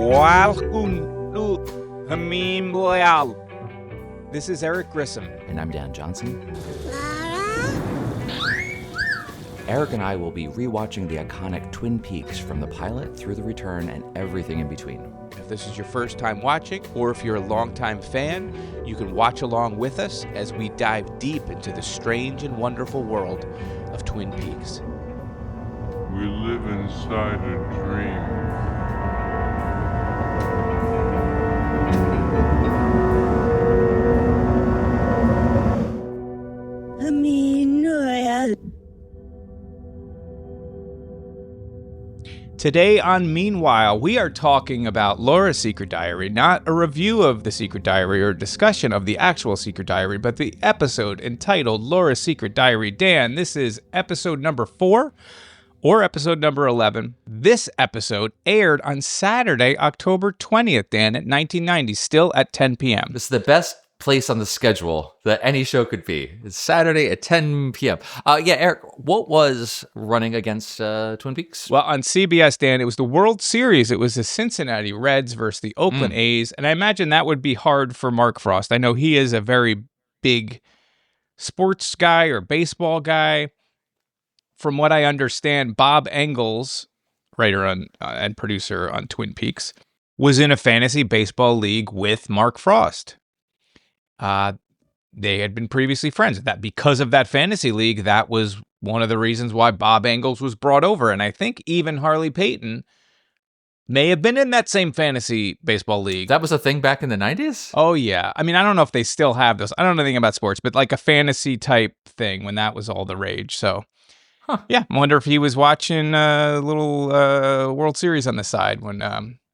Welcome to Hameen Loyal. This is Eric Grissom. And I'm Dan Johnson. Eric and I will be rewatching the iconic Twin Peaks from the pilot through the return and everything in between. If this is your first time watching, or if you're a longtime fan, you can watch along with us as we dive deep into the strange and wonderful world of Twin Peaks. We live inside a dream. Today on Meanwhile, we are talking about Laura's Secret Diary, not a review of the Secret Diary or discussion of the actual Secret Diary, but the episode entitled Laura's Secret Diary. Dan, this is episode number 4 or episode number 11. This episode aired on Saturday, October 20th, Dan, at 1990, still at 10 p.m. This is the best place on the schedule that any show could be. It's Saturday at 10 p.m. Eric, what was running against Twin Peaks? Well, on CBS, Dan, it was the World Series. It was the Cincinnati Reds versus the Oakland A's, and I imagine that would be hard for Mark Frost. I know he is a very big sports guy or baseball guy. From what I understand, Bob Engels, writer and producer on Twin Peaks, was in a fantasy baseball league with Mark Frost. They had been previously friends. That because of that fantasy league, that was one of the reasons why Bob Engels was brought over. And I think even Harley Payton may have been in that same fantasy baseball league. That was a thing back in the 90s? Oh, yeah. I mean, I don't know if they still have those. I don't know anything about sports, but like a fantasy type thing when that was all the rage. So, yeah, I wonder if he was watching a little World Series on the side when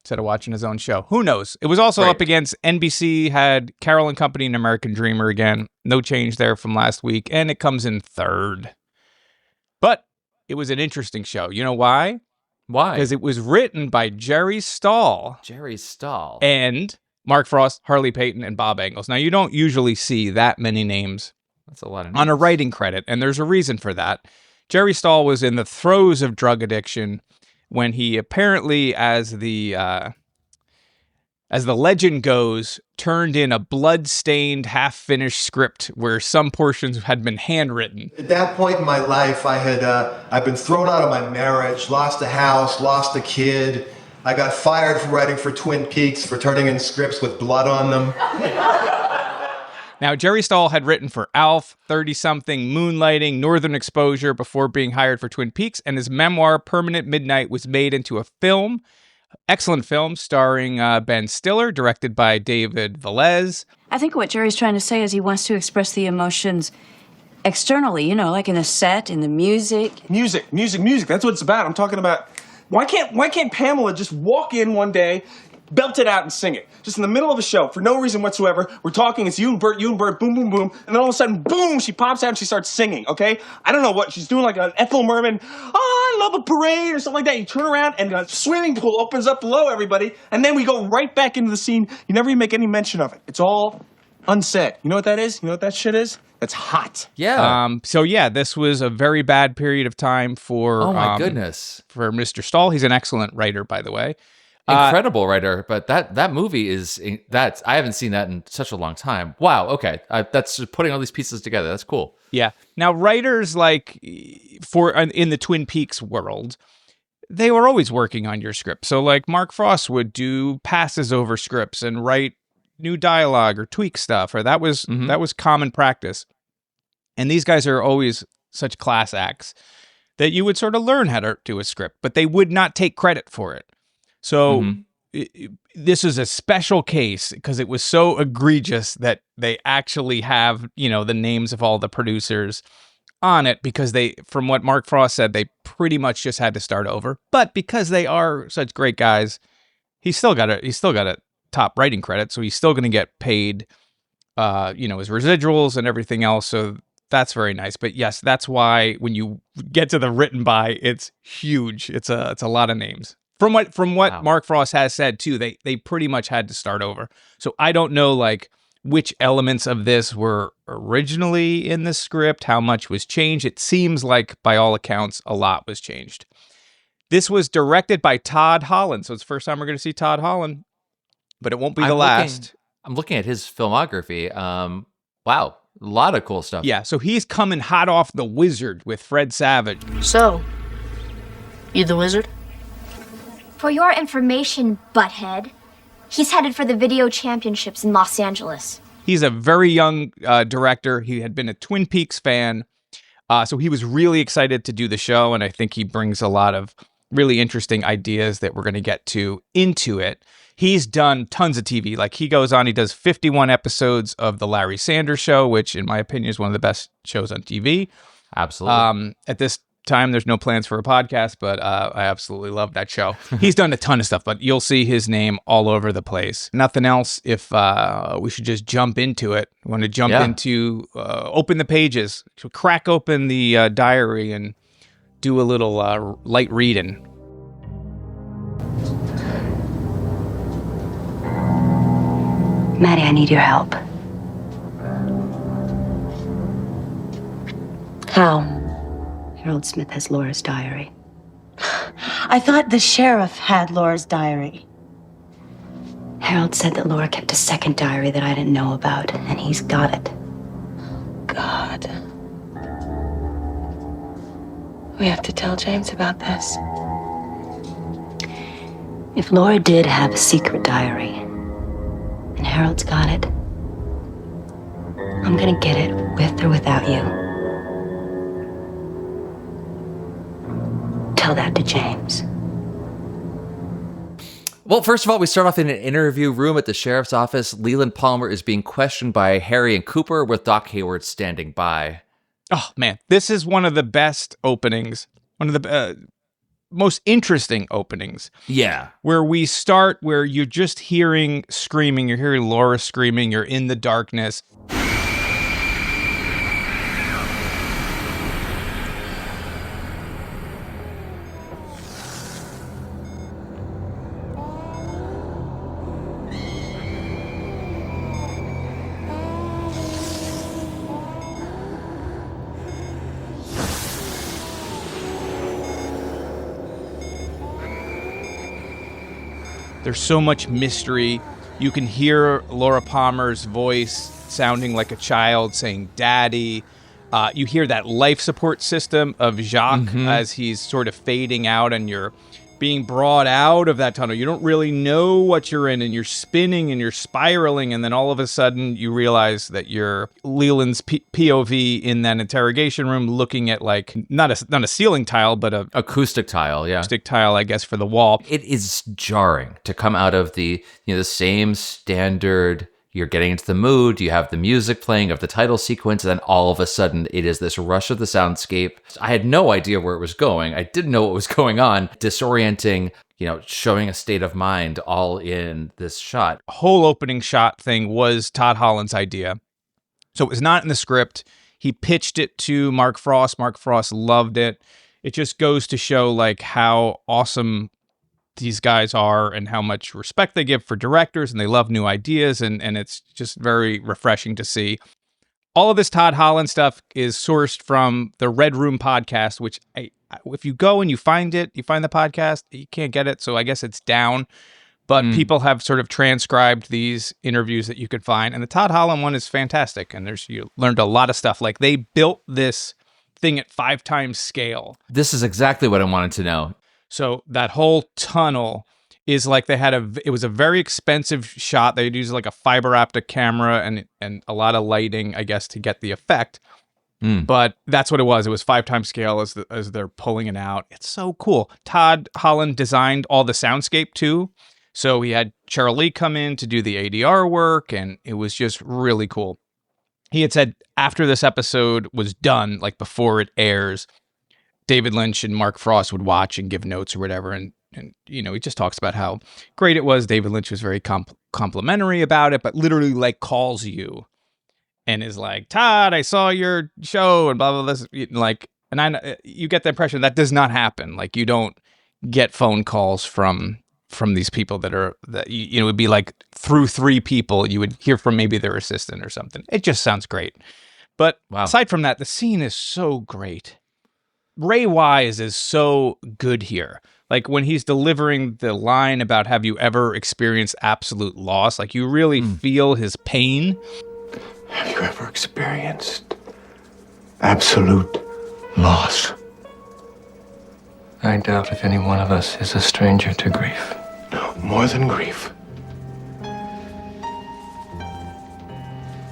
instead of watching his own show. Who knows? It was also up against NBC, had Carol and Company and American Dreamer again. No change there from last week, and it comes in third. But it was an interesting show. You know why? Why? Because it was written by Jerry Stahl. Jerry Stahl. And Mark Frost, Harley Payton, and Bob Engels. Now, you don't usually see that many names. That's a lot of names. On a writing credit, and there's a reason for that. Jerry Stahl was in the throes of drug addiction when he apparently, as the legend goes, turned in a blood-stained, half-finished script where some portions had been handwritten. At that point in my life, I'd been thrown out of my marriage, lost a house, lost a kid. I got fired for writing for Twin Peaks, for turning in scripts with blood on them. Now, Jerry Stahl had written for Alf, 30-something, Moonlighting, Northern Exposure before being hired for Twin Peaks, and his memoir, Permanent Midnight, was made into a film. Excellent film starring Ben Stiller, directed by David Velez. I think what Jerry's trying to say is he wants to express the emotions externally, you know, like in the set, in the music. Music. That's what it's about. I'm talking about, why can't Pamela just walk in one day, belt it out and sing it? Just in the middle of a show, for no reason whatsoever. We're talking, it's you and Bert, boom, boom, boom. And then all of a sudden, boom, she pops out and she starts singing, okay? I don't know what, she's doing like an Ethel Merman, I love a parade or something like that. You turn around and a swimming pool opens up below everybody. And then we go right back into the scene. You never even make any mention of it. It's all unsaid. You know what that is? You know what that shit is? That's hot. Yeah. So yeah, this was a very bad period of time for oh my goodness, for Mr. Stahl. He's an excellent writer, by the way. Incredible writer, but that movie I haven't seen that in such a long time. Wow, okay, that's just putting all these pieces together. That's cool. Yeah. Now, writers like in the Twin Peaks world, they were always working on your script. So, like Mark Frost would do passes over scripts and write new dialogue or tweak stuff, or that was common practice. And these guys are always such class acts that you would sort of learn how to do a script, but they would not take credit for it. So this is a special case because it was so egregious that they actually have, you know, the names of all the producers on it because from what Mark Frost said, they pretty much just had to start over. But because they are such great guys, he's still got a top writing credit, so he's still going to get paid, his residuals and everything else. So that's very nice. But yes, that's why when you get to the written by, it's huge. It's a lot of names. From what wow. Mark Frost has said too, they pretty much had to start over. So I don't know like which elements of this were originally in the script, how much was changed. It seems like, by all accounts, a lot was changed. This was directed by Todd Holland, so it's the first time we're going to see Todd Holland, but it won't be the last. I'm looking at his filmography. Wow, a lot of cool stuff. Yeah, so he's coming hot off The Wizard with Fred Savage. So, you the wizard? For your information, butthead, he's headed for the video championships in Los Angeles. He's a very young director. He had been a Twin Peaks fan, so he was really excited to do the show, and I think he brings a lot of really interesting ideas that we're going to get to into it. He's done tons of TV. Like, he goes on, he does 51 episodes of The Larry Sanders Show, which, in my opinion, is one of the best shows on TV. Absolutely. At this time, there's no plans for a podcast, but I absolutely love that show. He's done a ton of stuff, but you'll see his name all over the place. Nothing else. If we should just jump into it. We want to jump into, open the pages, so crack open the diary and do a little light reading. Maddie, I need your help. How? Harold Smith has Laura's diary. I thought the sheriff had Laura's diary. Harold said that Laura kept a second diary that I didn't know about, and he's got it. God. We have to tell James about this. If Laura did have a secret diary, and Harold's got it, I'm gonna get it with or without you. Tell that to James. Well, first of all, we start off in an interview room at the sheriff's office. Leland Palmer is being questioned by Harry and Cooper, with Doc Hayward standing by. Oh, man, this is one of the best openings, one of the most interesting openings. Yeah. Where we start, where you're just hearing screaming, you're hearing Laura screaming, you're in the darkness. There's so much mystery. You can hear Laura Palmer's voice sounding like a child saying daddy. You hear that life support system of Jacques as he's sort of fading out, and you're being brought out of that tunnel. You don't really know what you're in, and you're spinning and you're spiraling, and then all of a sudden you realize that you're Leland's POV in that interrogation room, looking at like not a ceiling tile, but a Acoustic tile, yeah. acoustic tile, I guess, for the wall. It is jarring to come out of the same standard. You're getting into the mood, you have the music playing of the title sequence, and then all of a sudden it is this rush of the soundscape. I had no idea where it was going. I didn't know what was going on. Disorienting, showing a state of mind all in this shot. Whole opening shot thing was Todd Holland's idea. So it was not in the script. He pitched it to Mark Frost. Mark Frost loved it. It just goes to show like how awesome these guys are and how much respect they give for directors, and they love new ideas, and it's just very refreshing to see. All of this Todd Holland stuff is sourced from the Red Room podcast, which if you go and you find the podcast, you can't get it, so I guess it's down. But people have sort of transcribed these interviews that you could find, and the Todd Holland one is fantastic, and you learned a lot of stuff. Like, they built this thing at 5 times scale. This is exactly what I wanted to know. So that whole tunnel is like it was a very expensive shot. They'd use like a fiber optic camera and a lot of lighting, I guess, to get the effect. But that's what it was. It was 5 times scale as they're pulling it out. It's so cool. Todd Holland designed all the soundscape too. So he had Cheryl Lee come in to do the ADR work, and it was just really cool. He had said after this episode was done, like before it airs, David Lynch and Mark Frost would watch and give notes or whatever. And he just talks about how great it was. David Lynch was very complimentary about it, but literally like calls you and is like, Todd, I saw your show and blah, blah, blah. Like, and you get the impression that does not happen. Like, you don't get phone calls from from these people that it would be like through 3 people you would hear from maybe their assistant or something. It just sounds great. But aside from that, the scene is so great. Ray Wise is so good here. Like when he's delivering the line about have you ever experienced absolute loss, like you really feel his pain. Have you ever experienced absolute loss? I doubt if any one of us is a stranger to grief. No, more than grief.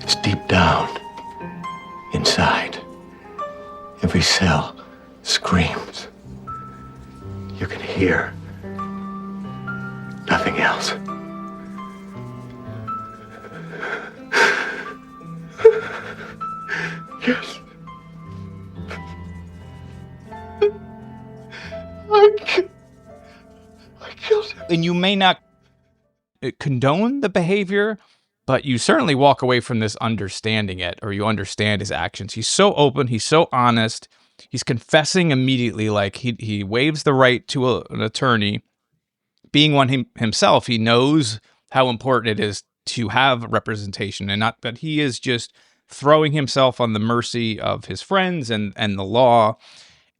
It's deep down, inside. Every cell screams. You can hear nothing else. Yes. I killed him. And you may not condone the behavior, but you certainly walk away from this understanding it, or you understand his actions. He's so open. He's so honest. He's confessing immediately, like he waives the right to an attorney. Being one himself, he knows how important it is to have representation, and not that he is just throwing himself on the mercy of his friends and the law.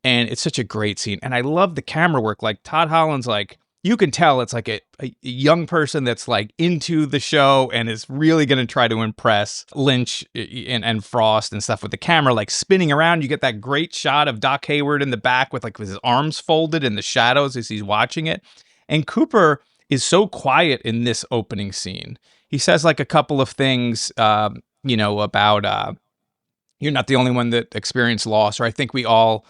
And it's such a great scene. And I love the camera work. Like Todd Holland's like, you can tell it's like a young person that's like into the show and is really going to try to impress Lynch and Frost and stuff with the camera like spinning around. You get that great shot of Doc Hayward in the back with his arms folded in the shadows as he's watching it. And Cooper is so quiet in this opening scene. He says like a couple of things, about you're not the only one that experienced loss, or I think we all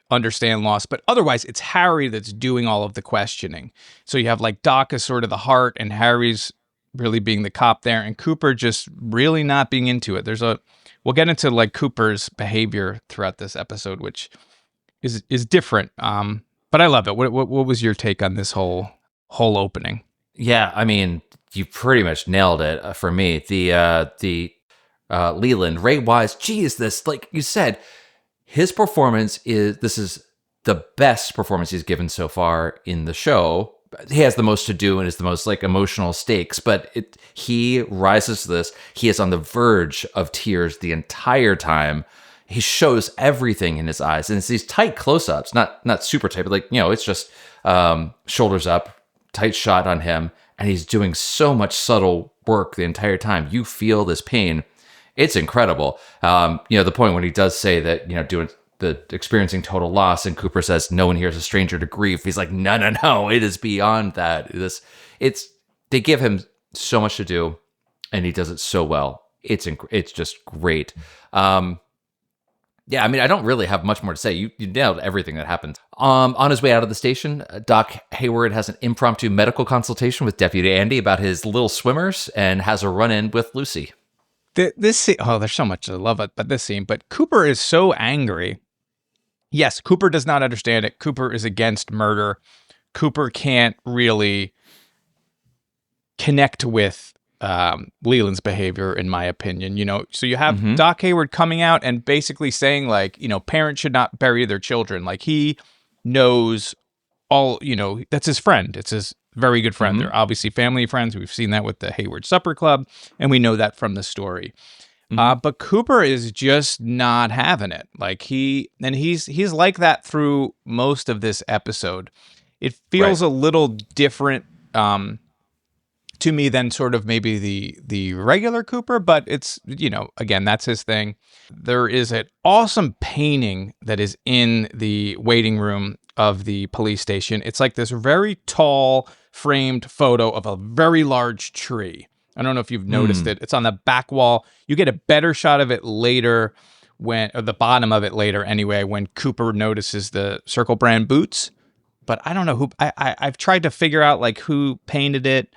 understand loss, but otherwise it's Harry that's doing all of the questioning. So you have like Doc as sort of the heart and Harry's really being the cop there, and Cooper just really not being into it. We'll get into like Cooper's behavior throughout this episode, which is different. But I love it. What was your take on this whole opening? Yeah, I mean, you pretty much nailed it for me. The Leland, Ray Wise, geez, this, like you said, his performance this is the best performance he's given so far in the show. He has the most to do and is the most like emotional stakes, but he rises to this. He is on the verge of tears the entire time. He shows everything in his eyes, and it's these tight close-ups, not super tight, but like, it's just shoulders up, tight shot on him, and he's doing so much subtle work the entire time. You feel this pain. It's incredible. The point when he does say that, doing the experiencing total loss, and Cooper says, no one here is a stranger to grief. He's like, no, it is beyond that. They give him so much to do, and he does it so well. It's just great. Yeah, I mean, I don't really have much more to say. You nailed everything that happens. On his way out of the station, Doc Hayward has an impromptu medical consultation with Deputy Andy about his little swimmers and has a run-in with Lucy. This scene, there's so much I love about this scene, but Cooper is so angry. Yes, Cooper does not understand it. Cooper is against murder. Cooper can't really connect with Leland's behavior, in my opinion. So you have Doc Hayward coming out and basically saying like, parents should not bury their children. Like he knows all, that's his friend. It's his very good friend. They're obviously family friends. We've seen that with the Hayward Supper Club, and we know that from the story. But Cooper is just not having it. Like he's like that through most of this episode. It feels a little different to me than sort of maybe the regular Cooper, but it's, again, that's his thing. There is an awesome painting that is in the waiting room of the police station. It's like this very tall framed photo of a very large tree. I don't know if you've noticed it. It's on the back wall. You get a better shot of it later or the bottom of it later anyway, when Cooper notices the Circle Brand boots. But I don't know who, I've tried to figure out like who painted it.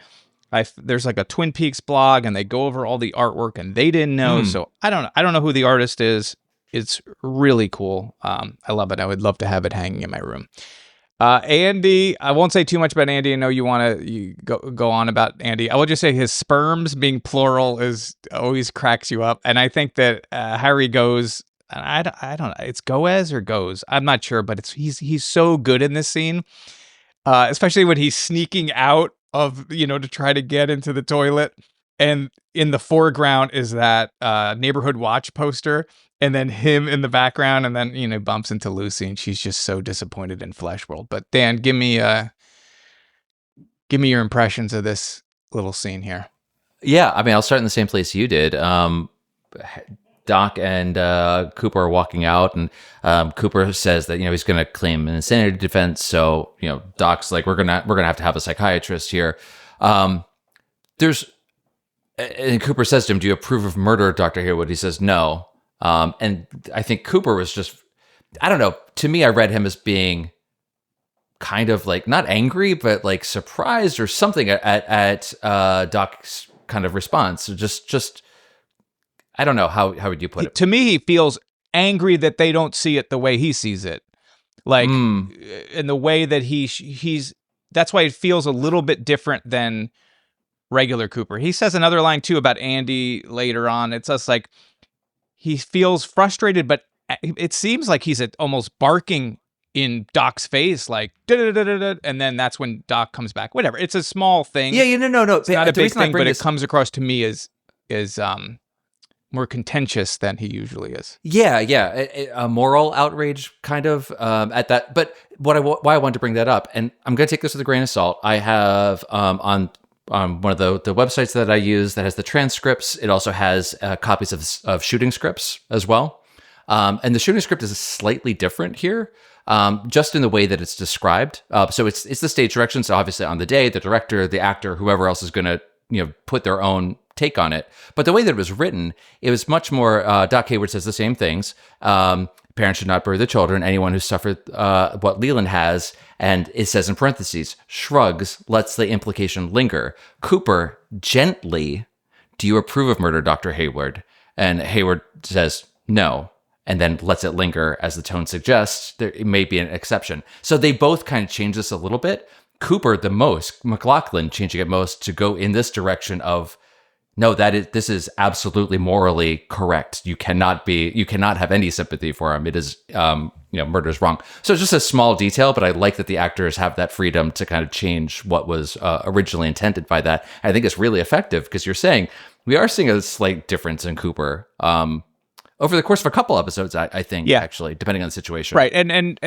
There's like a Twin Peaks blog and they go over all the artwork and they didn't know. So I don't know who the artist is. It's really cool. I love it. I would love to have it hanging in my room. Andy, I won't say too much about Andy. I know you want to go on about Andy. I will just say his sperms being plural always cracks you up. And I think that Harry goes, I don't know, it's Goes or Goes. I'm not sure, but he's so good in this scene. especially when he's sneaking out of, to try to get into the toilet. And in the foreground is that Neighborhood Watch poster, and then him in the background, and then, bumps into Lucy, and she's just so disappointed in Flesh World. But Dan, give me your impressions of this little scene here. Yeah, I mean, I'll start in the same place you did. Doc and Cooper are walking out, and Cooper says that he's going to claim an insanity defense. So Doc's like, we're gonna have a psychiatrist here. And Cooper says to him, "Do you approve of murder, Dr. Haywood?" He says no. And I think Cooper was just, I don't know. To me, I read him as being kind of like not angry, but like surprised or something at Doc's kind of response. So just. I don't know. How would you put it? To me, he feels angry that they don't see it the way he sees it. Like, in the way that he's, that's why it feels a little bit different than regular Cooper. He says another line too about Andy later on. It's just like, he feels frustrated, but it seems like he's almost barking in Doc's face, like, da-da-da-da-da, and then that's when Doc comes back. Whatever. It's a small thing. Yeah, no. It's not a big thing, but it comes across to me as more contentious than he usually is. Yeah, a moral outrage kind of at that. But why I wanted to bring that up, and I'm going to take this with a grain of salt. I have on one of the websites that I use that has the transcripts. It also has copies of shooting scripts as well. And the shooting script is slightly different here, just in the way that it's described. So it's the stage direction. So obviously on the day, the director, the actor, whoever else is going to put their own take on it. But the way that it was written, it was much more, Doc Hayward says the same things. Parents should not bury the children. Anyone who suffered what Leland has, and it says in parentheses, shrugs, lets the implication linger. Cooper, gently, do you approve of murder, Dr. Hayward? And Hayward says, no, and then lets it linger as the tone suggests. There may be an exception. So they both kind of change this a little bit. Cooper the most, McLaughlin changing it most to go in this direction of, no, this is absolutely morally correct. You cannot have any sympathy for him. It is, murder is wrong. So it's just a small detail, but I like that the actors have that freedom to kind of change what was originally intended by that. And I think it's really effective because we are seeing a slight difference in Cooper over the course of a couple episodes. I think, actually, depending on the situation. Right, and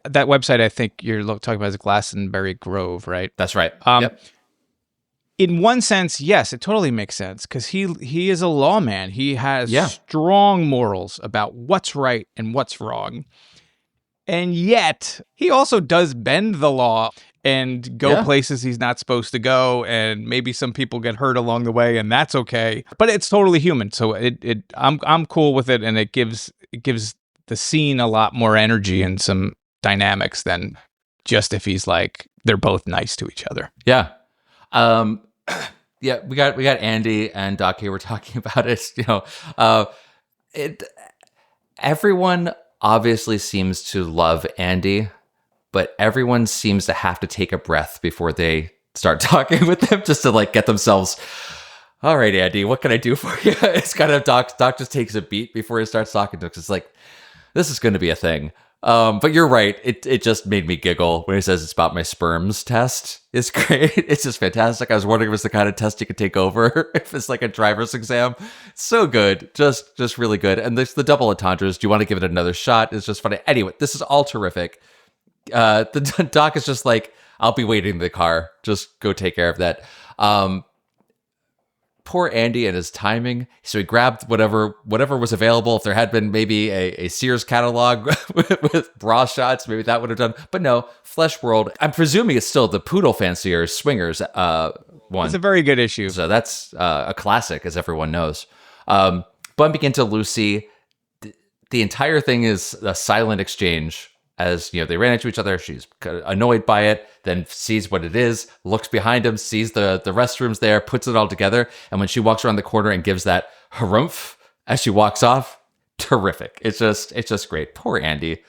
that website I think you're talking about is Glastonbury Grove, right? That's right. Yep. In one sense, yes, it totally makes sense because he is a lawman. He has strong morals about what's right and what's wrong. And yet, he also does bend the law and go places he's not supposed to go, and maybe some people get hurt along the way, and that's okay. But it's totally human, so I'm cool with it, and it gives the scene a lot more energy and some dynamics than just if he's like they're both nice to each other. Yeah. We got Andy and Doc here. We're talking about it. Everyone obviously seems to love Andy, but everyone seems to have to take a breath before they start talking with them just to like get themselves. All right, Andy, what can I do for you? It's kind of Doc just takes a beat before he starts talking to us. It's like, this is going to be a thing. But you're right. It just made me giggle when he says it's about my sperms test. It's great. It's just fantastic. I was wondering if it's the kind of test you could take over, if it's like a driver's exam. So good. Just really good. And there's the double entendres. Do you want to give it another shot? It's just funny. Anyway, this is all terrific. The Doc is just like, I'll be waiting in the car. Just go take care of that. Poor Andy and his timing. So he grabbed whatever was available. If there had been maybe a Sears catalog with bra shots, maybe that would have done. But no, Flesh World. I'm presuming it's still the Poodle Fanciers Swingers one. It's a very good issue. So that's a classic, as everyone knows. Bumping into Lucy. The entire thing is a silent exchange. As they ran into each other, she's annoyed by it, then sees what it is, looks behind him, sees the restrooms there, puts it all together, and when she walks around the corner and gives that harumph as she walks off, terrific. It's just great. Poor Andy.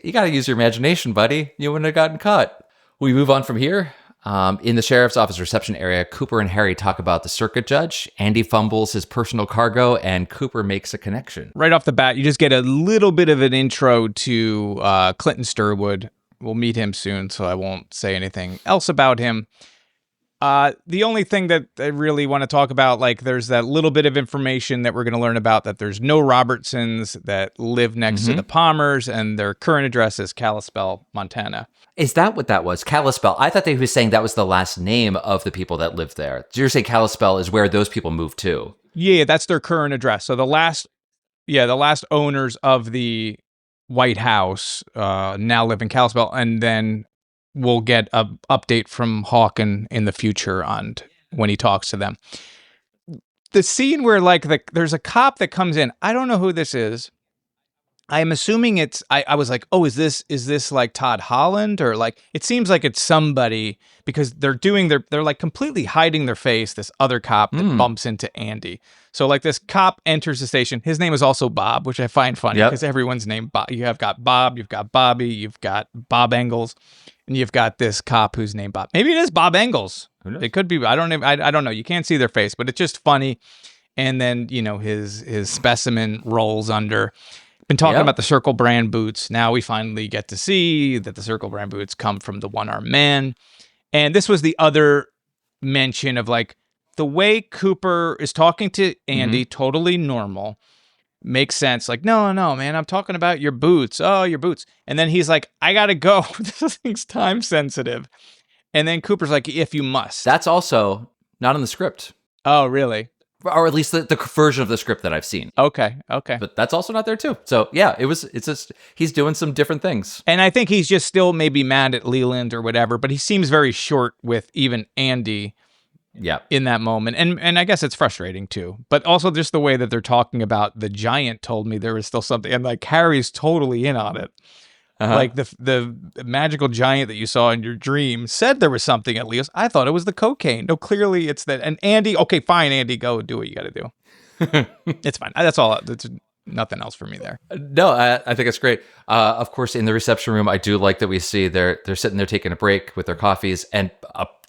You got to use your imagination, buddy. You wouldn't have gotten caught. We move on from here. In the sheriff's office reception area, Cooper and Harry talk about the circuit judge. Andy fumbles his personal cargo, and Cooper makes a connection. Right off the bat, you just get a little bit of an intro to Clinton Sturwood, We'll meet him soon, so I won't say anything else about him. The only thing that I really want to talk about, like, there's that little bit of information that we're going to learn about, that there's no Robertsons that live next to the Palmers, and their current address is Kalispell, Montana. Is that what that was? Kalispell? I thought they were saying that was the last name of the people that lived there. So you're saying Kalispell is where those people moved to? Yeah, that's their current address. So the last owners of the White House now live in Kalispell, and then we'll get an update from Hawken in the future on when he talks to them. The scene where there's a cop that comes in. I don't know who this is. I'm assuming it's. I was like, oh, is this like Todd Holland, or like it seems like it's somebody, because they're like completely hiding their face. This other cop that bumps into Andy. So like this cop enters the station. His name is also Bob, which I find funny because everyone's named Bob. You have got Bob, you've got Bobby, you've got Bob Engels, and you've got this cop who's named Bob. Maybe it is Bob Engels. It could be. I don't know. You can't see their face, but it's just funny. And then his specimen rolls under. Been talking about the Circle brand boots. Now we finally get to see that the Circle brand boots come from the One-Armed Man. And this was the other mention of like the way Cooper is talking to Andy, totally normal. Makes sense. Like, no, man, I'm talking about your boots. Oh, your boots. And then he's like, I gotta go. This thing's time sensitive. And then Cooper's like, if you must. That's also not in the script. Oh, really? Or at least the version of the script that I've seen. Okay. But that's also not there too. So yeah, it's just, he's doing some different things. And I think he's just still maybe mad at Leland or whatever, but he seems very short with even Andy in that moment. And I guess it's frustrating too. But also just the way that they're talking about the giant told me there was still something, and like Harry's totally in on it. Like the magical giant that you saw in your dream said there was something at least. I thought it was the cocaine. No, clearly it's that. And Andy, okay, fine, Andy, go do what you got to do. It's fine. That's all. That's nothing else for me there. No, I think it's great. Of course, in the reception room, I do like that we see they're sitting there taking a break with their coffees, and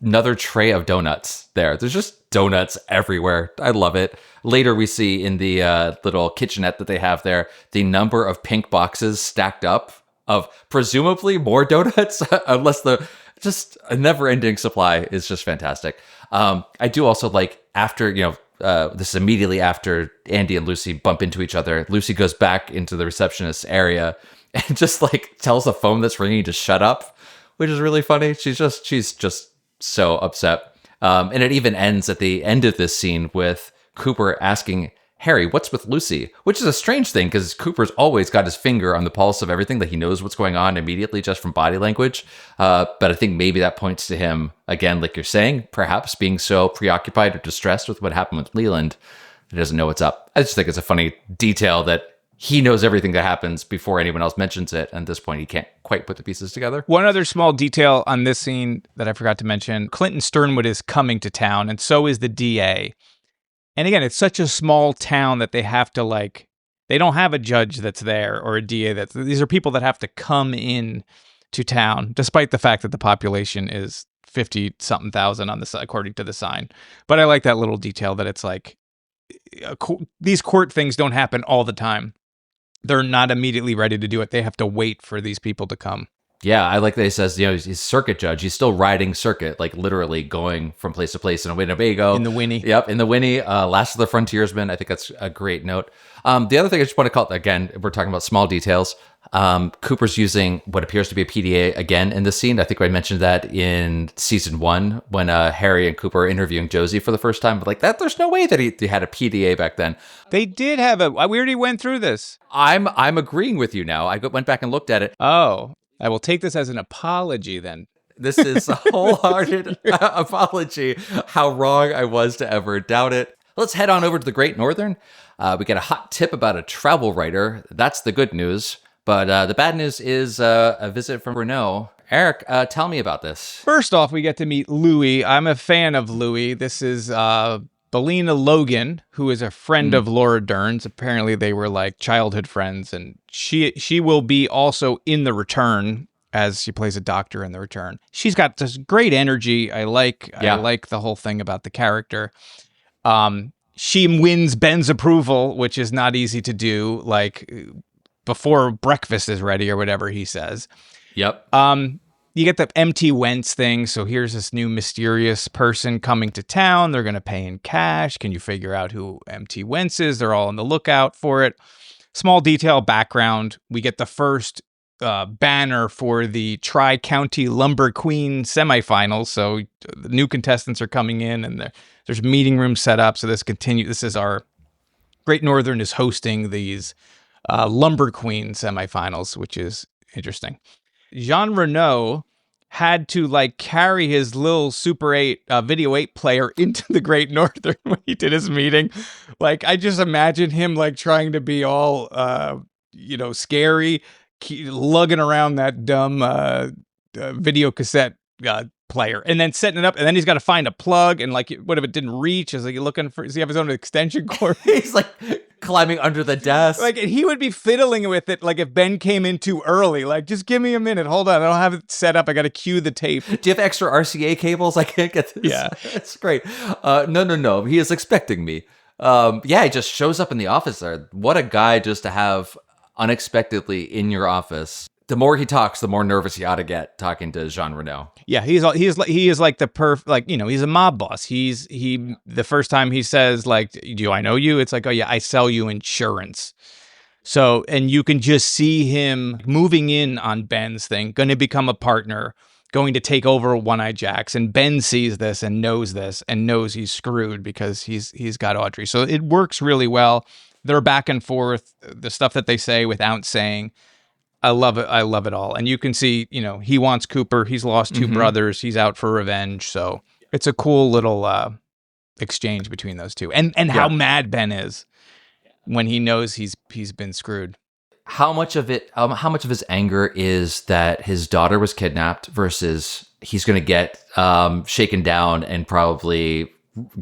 another tray of donuts there. There's just donuts everywhere. I love it. Later, we see in the little kitchenette that they have there, the number of pink boxes stacked up of presumably more donuts, unless just a never-ending supply is just fantastic. I do also like after, this is immediately after Andy and Lucy bump into each other. Lucy goes back into the receptionist's area and just like tells the phone that's ringing to shut up, which is really funny. She's just so upset. And it even ends at the end of this scene with Cooper asking Harry, what's with Lucy? Which is a strange thing because Cooper's always got his finger on the pulse of everything, that he knows what's going on immediately just from body language. But I think maybe that points to him, again, like you're saying, perhaps being so preoccupied or distressed with what happened with Leland, he doesn't know what's up. I just think it's a funny detail that he knows everything that happens before anyone else mentions it. And at this point, he can't quite put the pieces together. One other small detail on this scene that I forgot to mention, Clinton Sternwood is coming to town, and so is the DA. And again, it's such a small town that they have to they don't have a judge that's there or a DA these are people that have to come in to town, despite the fact that the population is 50-something thousand on the according to the sign. But I like that little detail that it's like these court things don't happen all the time. They're not immediately ready to do it. They have to wait for these people to come. Yeah, I like that he says, he's circuit judge. He's still riding circuit, like literally going from place to place in Winnebago. In the Winnie. Yep, in the Winnie. Last of the Frontiersmen. I think that's a great note. The other thing I just want to call, again, we're talking about small details. Cooper's using what appears to be a PDA again in this scene. I think I mentioned that in season 1 when Harry and Cooper are interviewing Josie for the first time. But like that, there's no way that he had a PDA back then. They did have we already went through this. I'm agreeing with you now. I went back and looked at it. Oh. I will take this as an apology then. This is a wholehearted apology. How wrong I was to ever doubt it. Let's head on over to the Great Northern. We get a hot tip about a travel writer. That's the good news. But the bad news is a visit from Renault. Eric, tell me about this. First off, we get to meet Louis. I'm a fan of Louis. This is Belina Logan, who is a friend of Laura Dern's. Apparently they were like childhood friends, and she will be also in The Return, as she plays a doctor in The Return. She's got this great energy. I like the whole thing about the character. She wins Ben's approval, which is not easy to do, like before breakfast is ready or whatever he says. Yep. You get the MT Wentz thing. So here's this new mysterious person coming to town. They're going to pay in cash. Can you figure out who MT Wentz is? They're all on the lookout for it. Small detail background. We get the first banner for the Tri-County Lumber Queen semifinals. So the new contestants are coming in, and there's meeting rooms set up. So this is our Great Northern is hosting these Lumber Queen semifinals, which is interesting. Jean Renault had to like carry his little Super 8 Video 8 player into the Great Northern when he did his meeting. Like, I just imagine him like trying to be all, scary, lugging around that dumb video cassette player and then setting it up. And then he's got to find a plug. And like, what if it didn't reach? Is he looking for, does he have his own extension cord? He's like climbing under the desk. Like, he would be fiddling with it. Like if Ben came in too early, like, just give me a minute. Hold on. I don't have it set up. I got to cue the tape. Do you have extra RCA cables? I can't get this. Yeah. It's great. No. He is expecting me. He just shows up in the office there. What a guy just to have unexpectedly in your office. The more he talks, the more nervous you ought to get talking to Jean Renault. Yeah, he is like the he's a mob boss. The first time he says like, "Do I know you?" It's like, "Oh yeah, I sell you insurance." So, and you can just see him moving in on Ben's thing, going to become a partner, going to take over One Eye Jacks, and Ben sees this and knows he's screwed because he's got Audrey. So it works really well. They're back and forth, the stuff that they say without saying. I love it all. And you can see, he wants Cooper. He's lost two brothers. He's out for revenge. So it's a cool little exchange between those two. And how mad Ben is when he knows he's been screwed. How much of his anger is that his daughter was kidnapped versus he's going to get shaken down and probably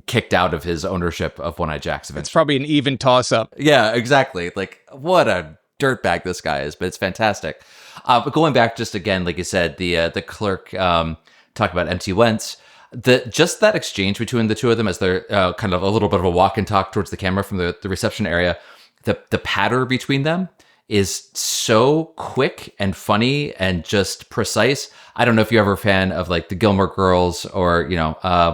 kicked out of his ownership of One Eye Jacks eventually? It's probably an even toss-up. Yeah, exactly. Like, what a dirtbag this guy is, but it's fantastic. But going back just again, like you said, the clerk talking about MT Wentz, just that exchange between the two of them as they're kind of a little bit of a walk and talk towards the camera from the reception area, the patter between them is so quick and funny and just precise. I don't know if you're ever a fan of like the Gilmore Girls or,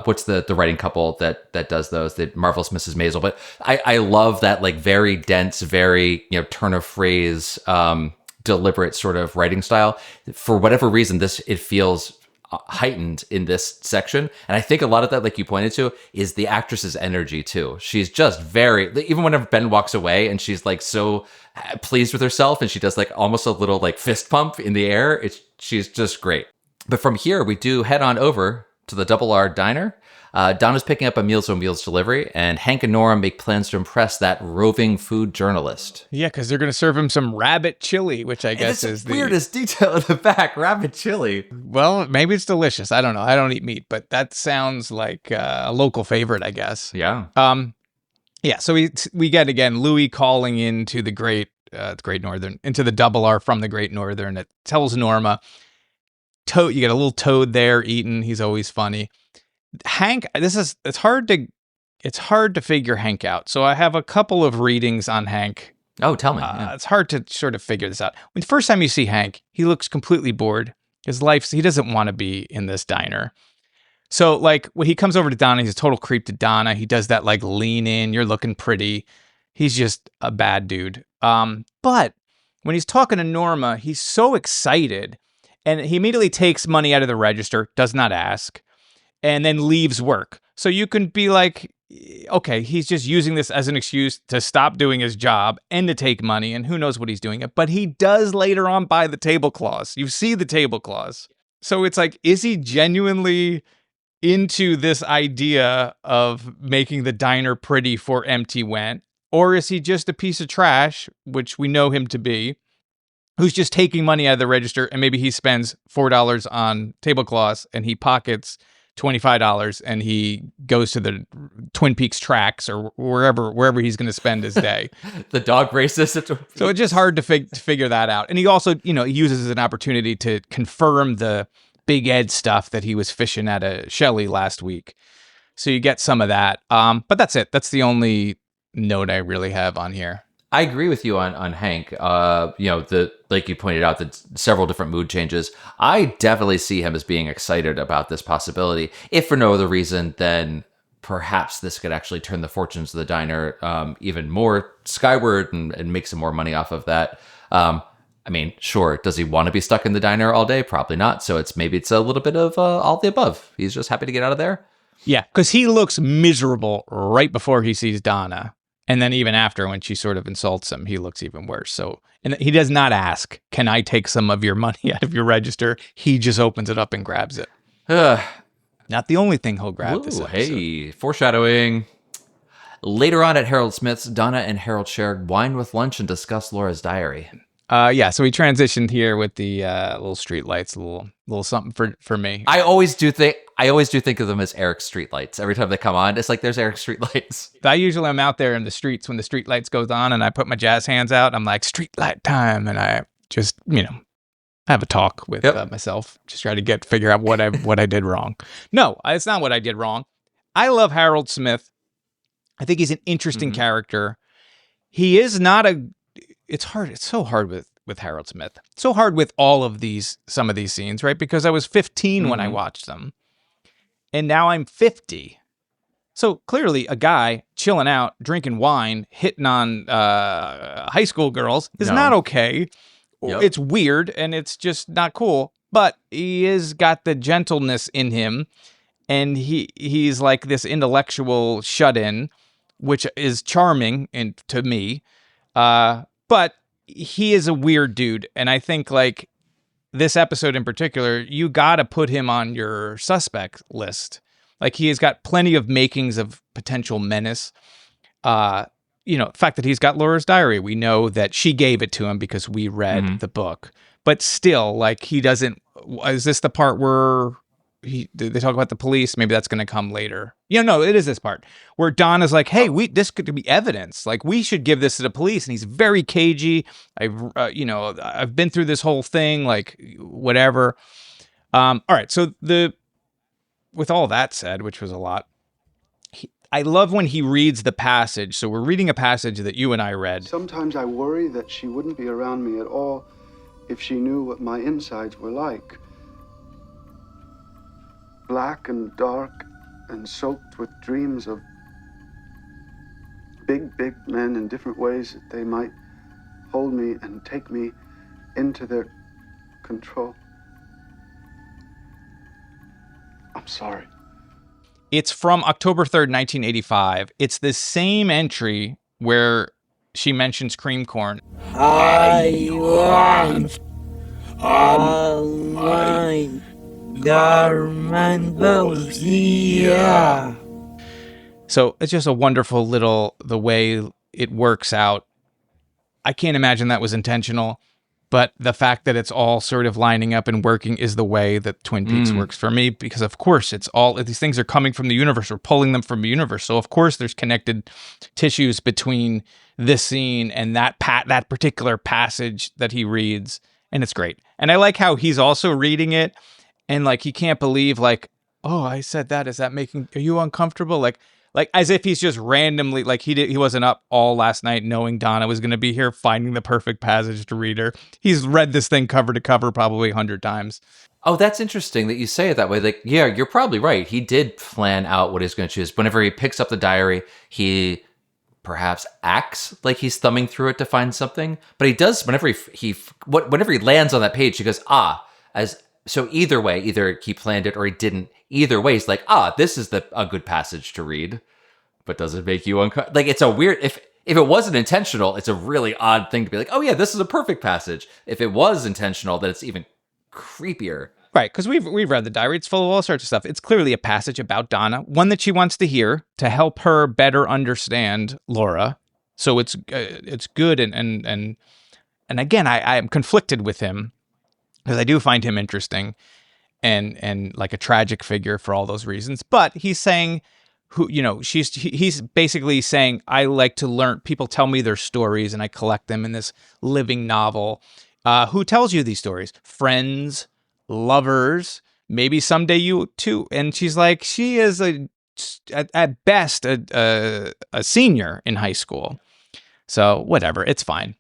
what's the writing couple that does those, the Marvelous Mrs. Maisel. But I love that like very dense, very, turn of phrase, deliberate sort of writing style. For whatever reason, it feels heightened in this section. And I think a lot of that, like you pointed to, is the actress's energy too. She's just even whenever Ben walks away and she's like so pleased with herself and she does like almost a little like fist pump in the air, she's just great. But from here, we do head on over to the Double R Diner. Donna's picking up a Meals on Wheels delivery, and Hank and Nora make plans to impress that roving food journalist. Yeah, because they're going to serve him some rabbit chili, which I guess is the weirdest detail in the back. Rabbit chili. Well, maybe it's delicious. I don't know. I don't eat meat, but that sounds like a local favorite, I guess. Yeah. Yeah. So we get again Louis calling into the Great Northern, into the Double R from the Great Northern. It tells Norma, you get a little Toad there eating. He's always funny. Hank, it's hard to figure Hank out. So I have a couple of readings on Hank. Oh, tell me. It's hard to sort of figure this out. When the first time you see Hank, he looks completely bored. He doesn't want to be in this diner. So like when he comes over to Donna, he's a total creep to Donna. He does that like lean in, you're looking pretty. He's just a bad dude. But when he's talking to Norma, he's so excited and he immediately takes money out of the register, does not ask, and then leaves work. So you can be like, okay, he's just using this as an excuse to stop doing his job and to take money, and who knows what he's doing it. But he does later on buy the tablecloths. You see the tablecloths. So it's like, is he genuinely into this idea of making the diner pretty for MT Went? Or is he just a piece of trash, which we know him to be, who's just taking money out of the register, and maybe he spends $4 on tablecloths and he pockets $25 and he goes to the Twin Peaks tracks or wherever he's going to spend his day. The dog races. So it's just hard to figure that out. And he also, he uses an opportunity to confirm the Big Ed stuff that he was fishing at a Shelley last week. So you get some of that. But that's it. That's the only note I really have on here. I agree with you on Hank. Like you pointed out, the several different mood changes. I definitely see him as being excited about this possibility, if for no other reason than perhaps this could actually turn the fortunes of the diner even more skyward and make some more money off of that. I mean, sure, does he want to be stuck in the diner all day? Probably not. So maybe it's a little bit of all the above. He's just happy to get out of there. Yeah, because he looks miserable right before he sees Donna. And then even after, when she sort of insults him, he looks even worse. So, and he does not ask, can I take some of your money out of your register? He just opens it up and grabs it. Not the only thing he'll grab this episode. Hey, foreshadowing. Later on at Harold Smith's, Donna and Harold shared wine with lunch and discussed Laura's diary. So we transitioned here with the little street lights, a little something for me. I always do think of them as Eric's street lights. Every time they come on, it's like there's Eric's street lights. I usually am out there in the streets when the street lights goes on, and I put my jazz hands out. I'm like, street light time, and I just have a talk with myself, just try to figure out what I did wrong. No, it's not what I did wrong. I love Harold Smith. I think he's an interesting character. He is not it's hard. It's so hard with Harold Smith. It's so hard with all of some of these scenes, right? Because I was 15 when I watched them, and now I'm 50. So clearly a guy chilling out, drinking wine, hitting on high school girls is not okay. Yep. It's weird, and it's just not cool. But he has got the gentleness in him, and he's like this intellectual shut-in, which is charming to me. But he is a weird dude, and I think like this episode in particular, you got to put him on your suspect list. Like he has got plenty of makings of potential menace. The fact that he's got Laura's diary, we know that she gave it to him because we read the book. But still, like he doesn't. Is this the part where they talk about the police? Maybe that's going to come later. No, it is this part where Donna's like, "Hey, this could be evidence. Like we should give this to the police." And he's very cagey. I've been through this whole thing. Like whatever. All right. So with all that said, which was a lot, I love when he reads the passage. So we're reading a passage that you and I read. Sometimes I worry that she wouldn't be around me at all if she knew what my insides were like. Black and dark and soaked with dreams of big men in different ways that they might hold me and take me into their control. I'm sorry. It's from October 3rd, 1985. It's the same entry where she mentions cream corn. I want all my garments here. So it's just a wonderful the way it works out. I can't imagine that was intentional, but the fact that it's all sort of lining up and working is the way that Twin Peaks works for me, because of course it's all, these things are coming from the universe. We're pulling them from the universe. So of course there's connected tissues between this scene and that particular passage that he reads. And it's great. And I like how he's also reading it and like, he can't believe like, oh, I said that. Is that are you uncomfortable? Like as if he's just randomly, like he wasn't up all last night knowing Donna was going to be here, finding the perfect passage to read her. He's read this thing cover to cover probably 100 times. Oh, that's interesting that you say it that way. Like, yeah, you're probably right. He did plan out what he's going to choose. Whenever he picks up the diary, he perhaps acts like he's thumbing through it to find something. But he does, whenever he lands on that page, he goes, so either way, either he planned it or he didn't. Either way, he's like, this is a good passage to read. But does it make you uncomfortable? Like, it's a weird, if it wasn't intentional, it's a really odd thing to be like, oh yeah, this is a perfect passage. If it was intentional, then it's even creepier. Right, because we've read the diary. It's full of all sorts of stuff. It's clearly a passage about Donna, one that she wants to hear to help her better understand Laura. So it's good, and again, I am conflicted with him because I do find him interesting and like a tragic figure for all those reasons. But he's saying, he's basically saying, I like to learn. People tell me their stories, and I collect them in this living novel. Who tells you these stories? Friends, lovers, maybe someday you too. And she's like, she is at best a senior in high school. So whatever, it's fine.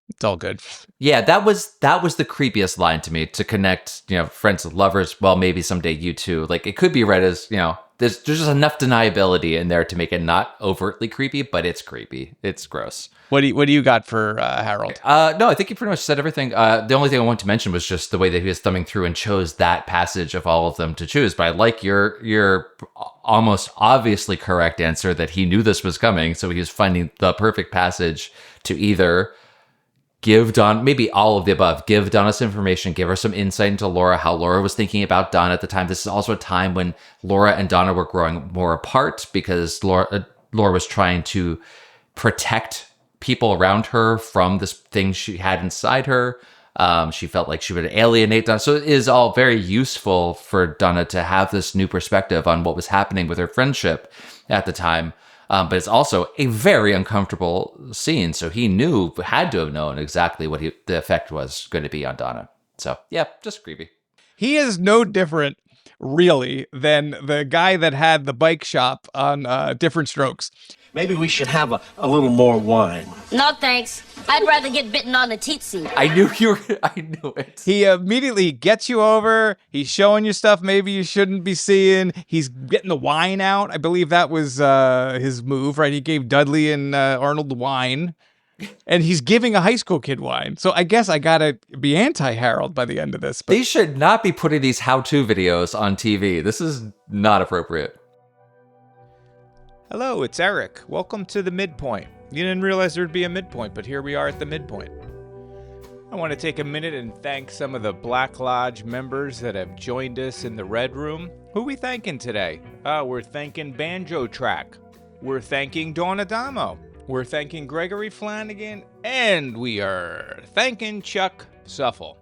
It's all good. Yeah, that was the creepiest line to me, to connect, friends with lovers. Well, maybe someday you too. Like, it could be read as, there's just enough deniability in there to make it not overtly creepy, but it's creepy. It's gross. What do you got for Harold? No, I think you pretty much said everything. The only thing I want to mention was just the way that he was thumbing through and chose that passage of all of them to choose. But I like your almost obviously correct answer that he knew this was coming, so he was finding the perfect passage to either give Don, maybe all of the above, give Donna some information, give her some insight into Laura, how Laura was thinking about Donna at the time. This is also a time when Laura and Donna were growing more apart because Laura was trying to protect people around her from this thing she had inside her. She felt like she would alienate Donna. So it is all very useful for Donna to have this new perspective on what was happening with her friendship at the time. But it's also a very uncomfortable scene. So he had to have known exactly what the effect was going to be on Donna. So yeah, just creepy. He is no different, really, than the guy that had the bike shop on Diff'rent Strokes. Maybe we should have a little more wine. No, thanks. I'd rather get bitten on the teetsy. I knew it. He immediately gets you over. He's showing you stuff maybe you shouldn't be seeing. He's getting the wine out. I believe that was his move, right? He gave Dudley and Arnold the wine. And he's giving a high school kid wine. So I guess I gotta be anti-Harold by the end of this. But they should not be putting these how-to videos on TV. This is not appropriate. Hello, it's Eric. Welcome to the midpoint. You didn't realize there'd be a midpoint, but here we are at the midpoint. I want to take a minute and thank some of the Black Lodge members that have joined us in the Red Room. Who are we thanking today? We're thanking Banjo Track. We're thanking Dawn Adamo. We're thanking Gregory Flanagan. And we are thanking Chuck Suffle.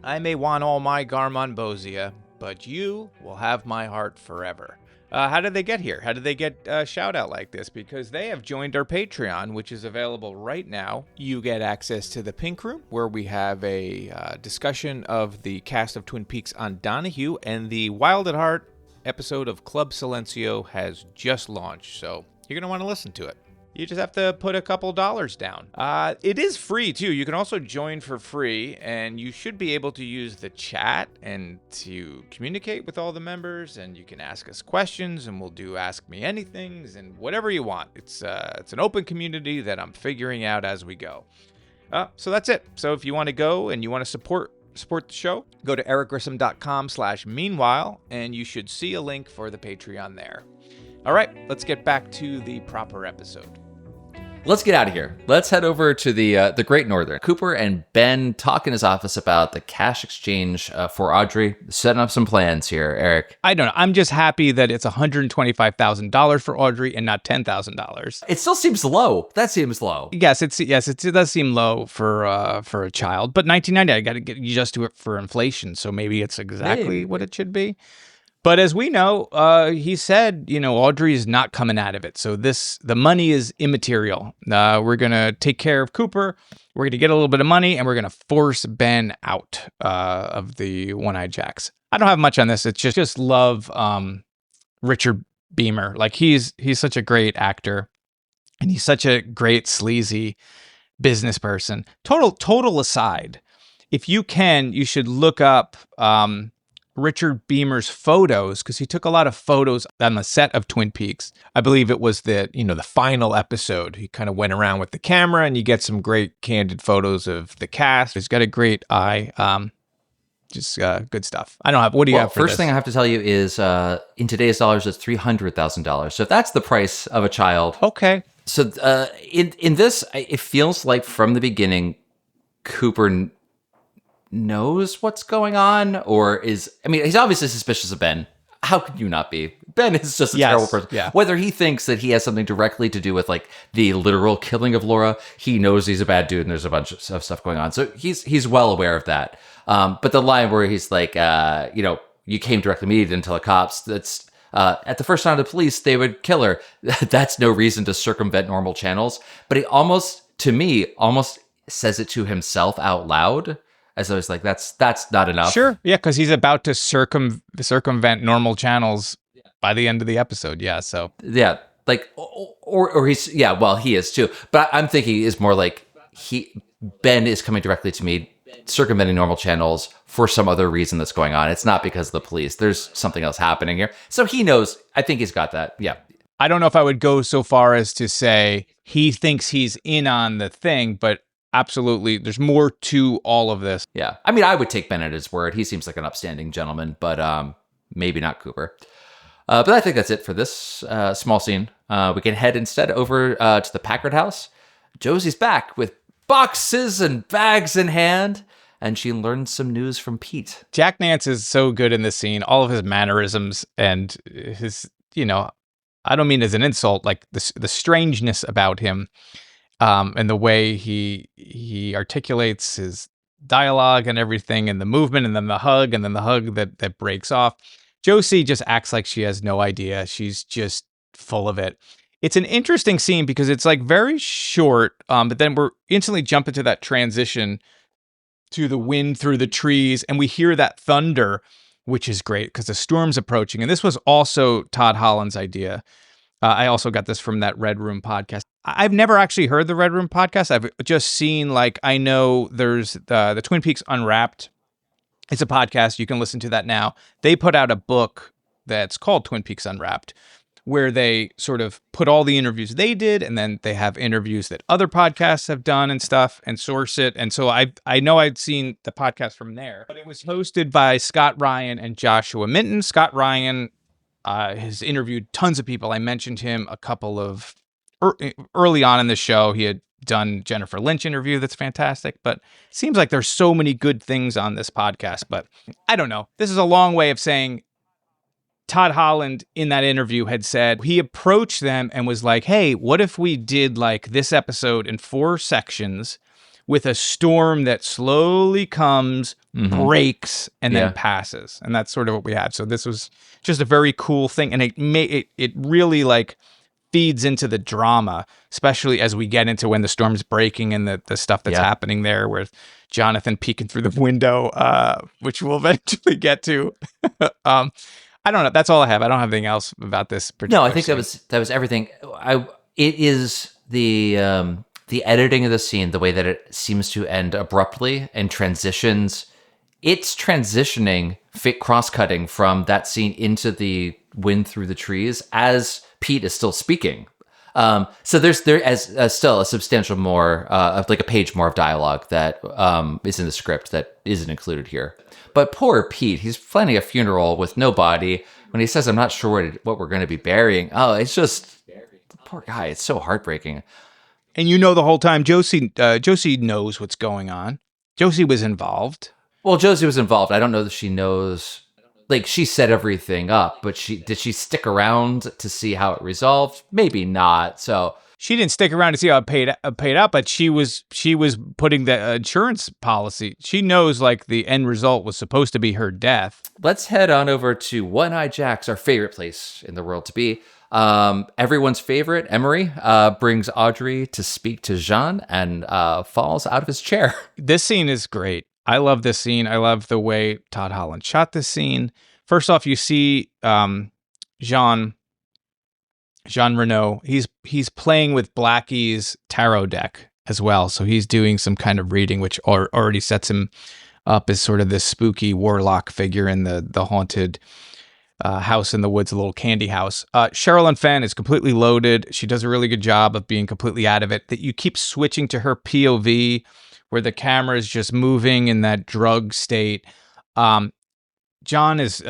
I may want all my Garmonbosia, but you will have my heart forever. How did they get here? How did they get a shout out like this? Because they have joined our Patreon, which is available right now. You get access to the Pink Room, where we have a discussion of the cast of Twin Peaks on Donahue, and the Wild at Heart episode of Club Silencio has just launched, so you're going to want to listen to it. You just have to put a couple dollars down. It is free, too. You can also join for free, and you should be able to use the chat and to communicate with all the members, and you can ask us questions, and we'll do Ask Me Anythings and whatever you want. It's an open community that I'm figuring out as we go. So that's it. So if you want to go and you want to support the show, go to ericgrissom.com/meanwhile, and you should see a link for the Patreon there. All right, let's get back to the proper episode. Let's get out of here. Let's head over to the Great Northern. Cooper and Ben talk in his office about the cash exchange for Audrey, setting up some plans here. Eric? I don't know. I'm just happy that it's $125,000 for Audrey and not $10,000. It still seems low. That seems low. Yes, it does seem low for a child. But $19.90, I got to get used to it for inflation. So maybe it's exactly what it should be. But as we know, he said, Audrey is not coming out of it. So the money is immaterial. We're going to take care of Cooper. We're going to get a little bit of money, and we're going to force Ben out of the One-Eyed Jacks. I don't have much on this. It's just love Richard Beamer. Like, he's such a great actor, and he's such a great sleazy business person. Total aside, if you can, you should look up Richard Beamer's photos, because he took a lot of photos on the set of Twin Peaks. I believe it was the final episode. He kind of went around with the camera, and you get some great candid photos of the cast. He's got a great eye. Just good stuff. I don't have. What do you have for first this? Thing I have to tell you is, in today's dollars, it's $300,000. So if that's the price of a child, okay. So in this, it feels like from the beginning, Cooper knows what's going on, or he's obviously suspicious of Ben. How could you not be? Ben is just a terrible person. Yeah. Whether he thinks that he has something directly to do with like the literal killing of Laura, he knows he's a bad dude and there's a bunch of stuff going on. So he's well aware of that. But the line where he's like, you came directly to me, didn't tell the cops. That's at the first sign of the police, they would kill her. That's no reason to circumvent normal channels. But he almost says it to himself out loud. As I was like, that's not enough. Sure. Yeah, because he's about to circumvent normal channels by the end of the episode. Yeah. So. Yeah. Like, or he's, yeah, well, he is too. But I'm thinking is more like Ben is coming directly to me, circumventing normal channels for some other reason that's going on. It's not because of the police. There's something else happening here. So he knows. I think he's got that. Yeah. I don't know if I would go so far as to say he thinks he's in on the thing, but absolutely, there's more to all of this. Yeah. I mean, I would take Ben at his word. He seems like an upstanding gentleman, but maybe not Cooper. But I think that's it for this small scene. We can head instead over to the Packard house. Josie's back with boxes and bags in hand, and she learns some news from Pete. Jack Nance is so good in this scene. All of his mannerisms and his, I don't mean as an insult, like the strangeness about him, and the way he articulates his dialogue and everything, and the movement, and then the hug, that breaks off. Josie just acts like she has no idea. She's just full of it. It's an interesting scene because it's like very short, but then we're instantly jump into that transition to the wind through the trees, and we hear that thunder, which is great because the storm's approaching. And this was also Todd Holland's idea. I also got this from that Red Room podcast. I've never actually heard the Red Room podcast. I've just seen, I know there's the Twin Peaks Unwrapped. It's a podcast. You can listen to that now. They put out a book that's called Twin Peaks Unwrapped, where they sort of put all the interviews they did, and then they have interviews that other podcasts have done and stuff, and source it. And so I know I'd seen the podcast from there, but it was hosted by Scott Ryan and Joshua Minton. Scott Ryan has interviewed tons of people. I mentioned him a couple of early on in the show. He had done Jennifer Lynch interview that's fantastic, but it seems like there's so many good things on this podcast. But I don't know. This is a long way of saying Todd Holland in that interview had said he approached them and was like, hey, what if we did like this episode in 4 sections with a storm that slowly comes, breaks, and then passes? And that's sort of what we had. So this was just a very cool thing. And it really like feeds into the drama, especially as we get into when the storm's breaking and the stuff that's happening there with Jonathan peeking through the window, which we'll eventually get to. I don't know. That's all I have. I don't have anything else about this particular No, I think scene. that was everything. It is the editing of the scene, the way that it seems to end abruptly and transitions. It's transitioning, cross-cutting from that scene into the wind through the trees as Pete is still speaking. So there is still a substantial more, like a page more of dialogue that is in the script that isn't included here. But poor Pete, he's planning a funeral with no body. When he says, I'm not sure what we're going to be burying. Oh, it's just, poor guy. It's so heartbreaking. And the whole time, Josie knows what's going on. Josie was involved. Well, Josie was involved. I don't know that she knows. Like, she set everything up, but did she stick around to see how it resolved? Maybe not. So she didn't stick around to see how it paid out, but she was putting the insurance policy. She knows like the end result was supposed to be her death. Let's head on over to One Eye Jack's, our favorite place in the world to be. Everyone's favorite, Emery, brings Audrey to speak to Jean and falls out of his chair. This scene is great. I love this scene. I love the way Todd Holland shot this scene. First off, you see Jean Renault. He's playing with Blackie's tarot deck as well. So he's doing some kind of reading, which already sets him up as sort of this spooky warlock figure in the haunted house in the woods, a little candy house. Sherilyn Fenn is completely loaded. She does a really good job of being completely out of it. That you keep switching to her POV, where the camera is just moving in that drug state. John is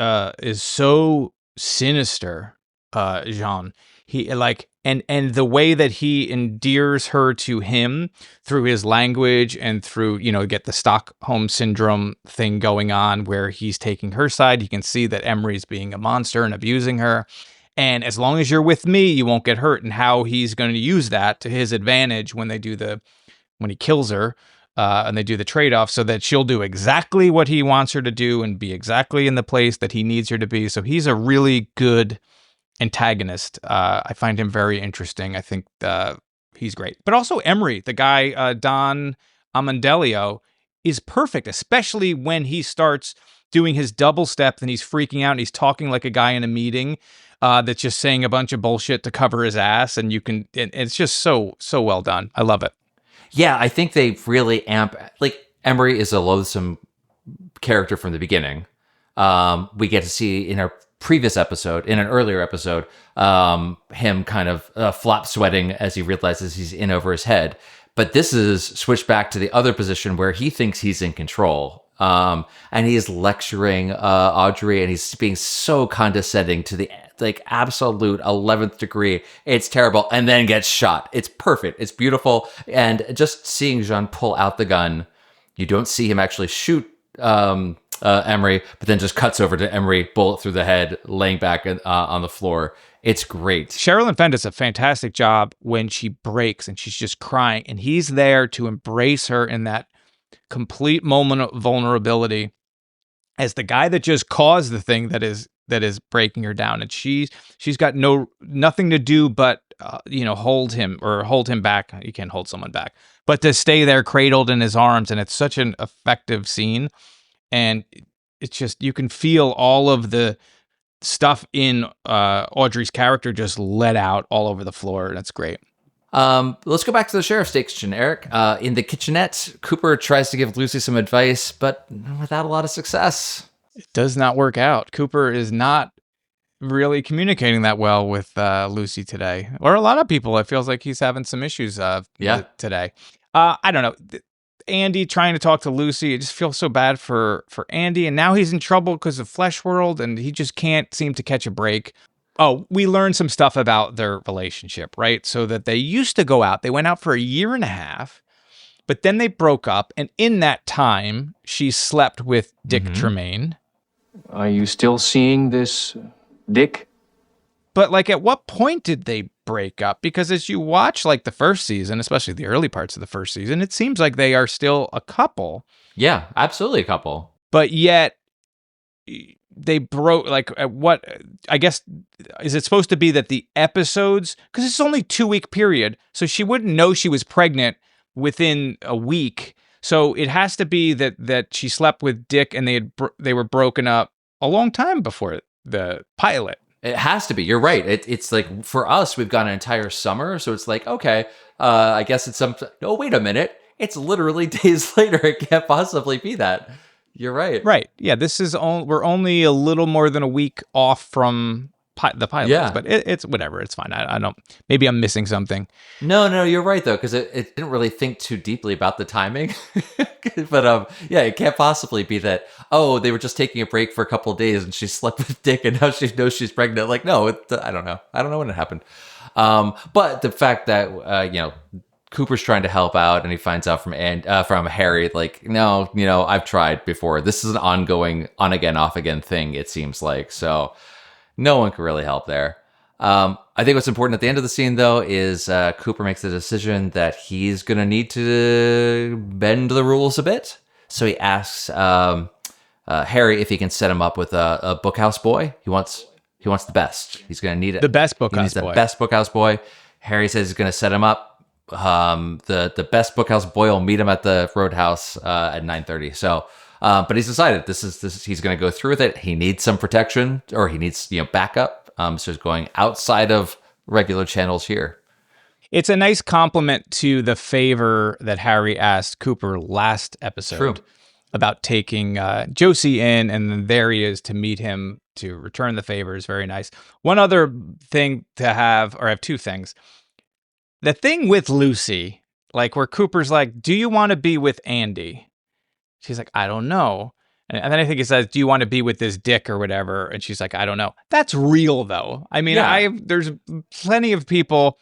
so sinister. Jean, he and the way that he endears her to him through his language and through, get the Stockholm syndrome thing going on where he's taking her side. You can see that Emery's being a monster and abusing her. And as long as you're with me, you won't get hurt. And how he's going to use that to his advantage when he kills her. And they do the trade-off so that she'll do exactly what he wants her to do and be exactly in the place that he needs her to be. So he's a really good antagonist. I find him very interesting. I think he's great. But also Emery, the guy, Don Amandelio, is perfect, especially when he starts doing his double step and he's freaking out and he's talking like a guy in a meeting that's just saying a bunch of bullshit to cover his ass. And it's just so well done. I love it. Yeah, I think they really like Emery is a loathsome character from the beginning. We get to see in an earlier episode, him kind of flop sweating as he realizes he's in over his head. But this is switched back to the other position where he thinks he's in control. And he's lecturing Audrey, and he's being so condescending to the absolute 11th degree. It's terrible, and then gets shot. It's perfect. It's beautiful. And just seeing Jean pull out the gun, you don't see him actually shoot Emery, but then just cuts over to Emery, bullet through the head, laying back on the floor. It's great. Sherilyn Fenn does a fantastic job when she breaks and she's just crying, and he's there to embrace her in that complete moment of vulnerability as the guy that just caused the thing that is breaking her down, and she's got nothing to do but hold him back. You can't hold someone back, but to stay there cradled in his arms, and it's such an effective scene, and it's just, you can feel all of the stuff in Audrey's character just let out all over the floor, and it's great. Let's go back to the sheriff's station, Eric. In the kitchenette, Cooper tries to give Lucy some advice, but without a lot of success. It does not work out. Cooper is not really communicating that well with Lucy today, or a lot of people. It feels like he's having some issues today. I don't know. Andy trying to talk to Lucy, it just feels so bad for Andy, and now he's in trouble because of Flesh World, and he just can't seem to catch a break. Oh, we learned some stuff about their relationship, right? So that they used to go out. They went out for a year and a half, but then they broke up, and in that time, she slept with Dick Tremaine. Are you still seeing this Dick? But at what point did they break up? Because as you watch the first season, especially the early parts of the first season, it seems like they are still a couple. Yeah, absolutely a couple. But yet they broke, at what, I guess, is it supposed to be that the episodes, because it's only 2-week period, so she wouldn't know she was pregnant within a week. So it has to be that she slept with Dick and they were broken up a long time before the pilot. It has to be. You're right. It's like, for us, we've got an entire summer, so it's like, okay, I guess it's some. Oh, wait a minute. It's literally days later. It can't possibly be that. You're right. Right. Yeah. This is we're only a little more than a week off from the pilot. Yeah. But it's whatever. It's fine. I don't. Maybe I'm missing something. No, you're right though, because it didn't really think too deeply about the timing. But yeah, it can't possibly be that. Oh, they were just taking a break for a couple of days, and she slept with Dick, and now she knows she's pregnant. Like, no, I don't know. I don't know when it happened. But the fact that Cooper's trying to help out, and he finds out from Harry, no, I've tried before. This is an ongoing, on again, off again thing. It seems like, so no one can really help there. I think what's important at the end of the scene, though, is Cooper makes the decision that he's going to need to bend the rules a bit. So he asks Harry if he can set him up with a bookhouse boy. He wants the best. He's going to need it. The best bookhouse boy. He needs the best bookhouse boy. Harry says he's going to set him up. The best bookhouse boy will meet him at the Roadhouse at 9:30. So, but he's decided this is he's going to go through with it. He needs some protection, or he needs backup. So he's going outside of regular channels here. It's a nice compliment to the favor that Harry asked Cooper last episode. True. About taking Josie in, and then there he is to meet him to return the favor. Is very nice. One other thing to have, or I have two things. The thing with Lucy, where Cooper's like, do you want to be with Andy? She's like, I don't know. And then I think he says, do you want to be with this Dick or whatever? And she's like, I don't know. That's real, though. I mean, Yeah. There's plenty of people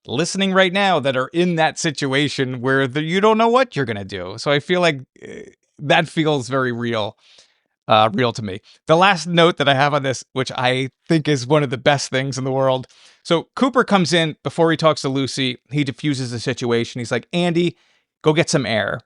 listening right now that are in that situation where you don't know what you're going to do. So I feel like that feels very real to me. The last note that I have on this, which I think is one of the best things in the world. So Cooper comes in before he talks to Lucy. He diffuses the situation. He's like, Andy, go get some air.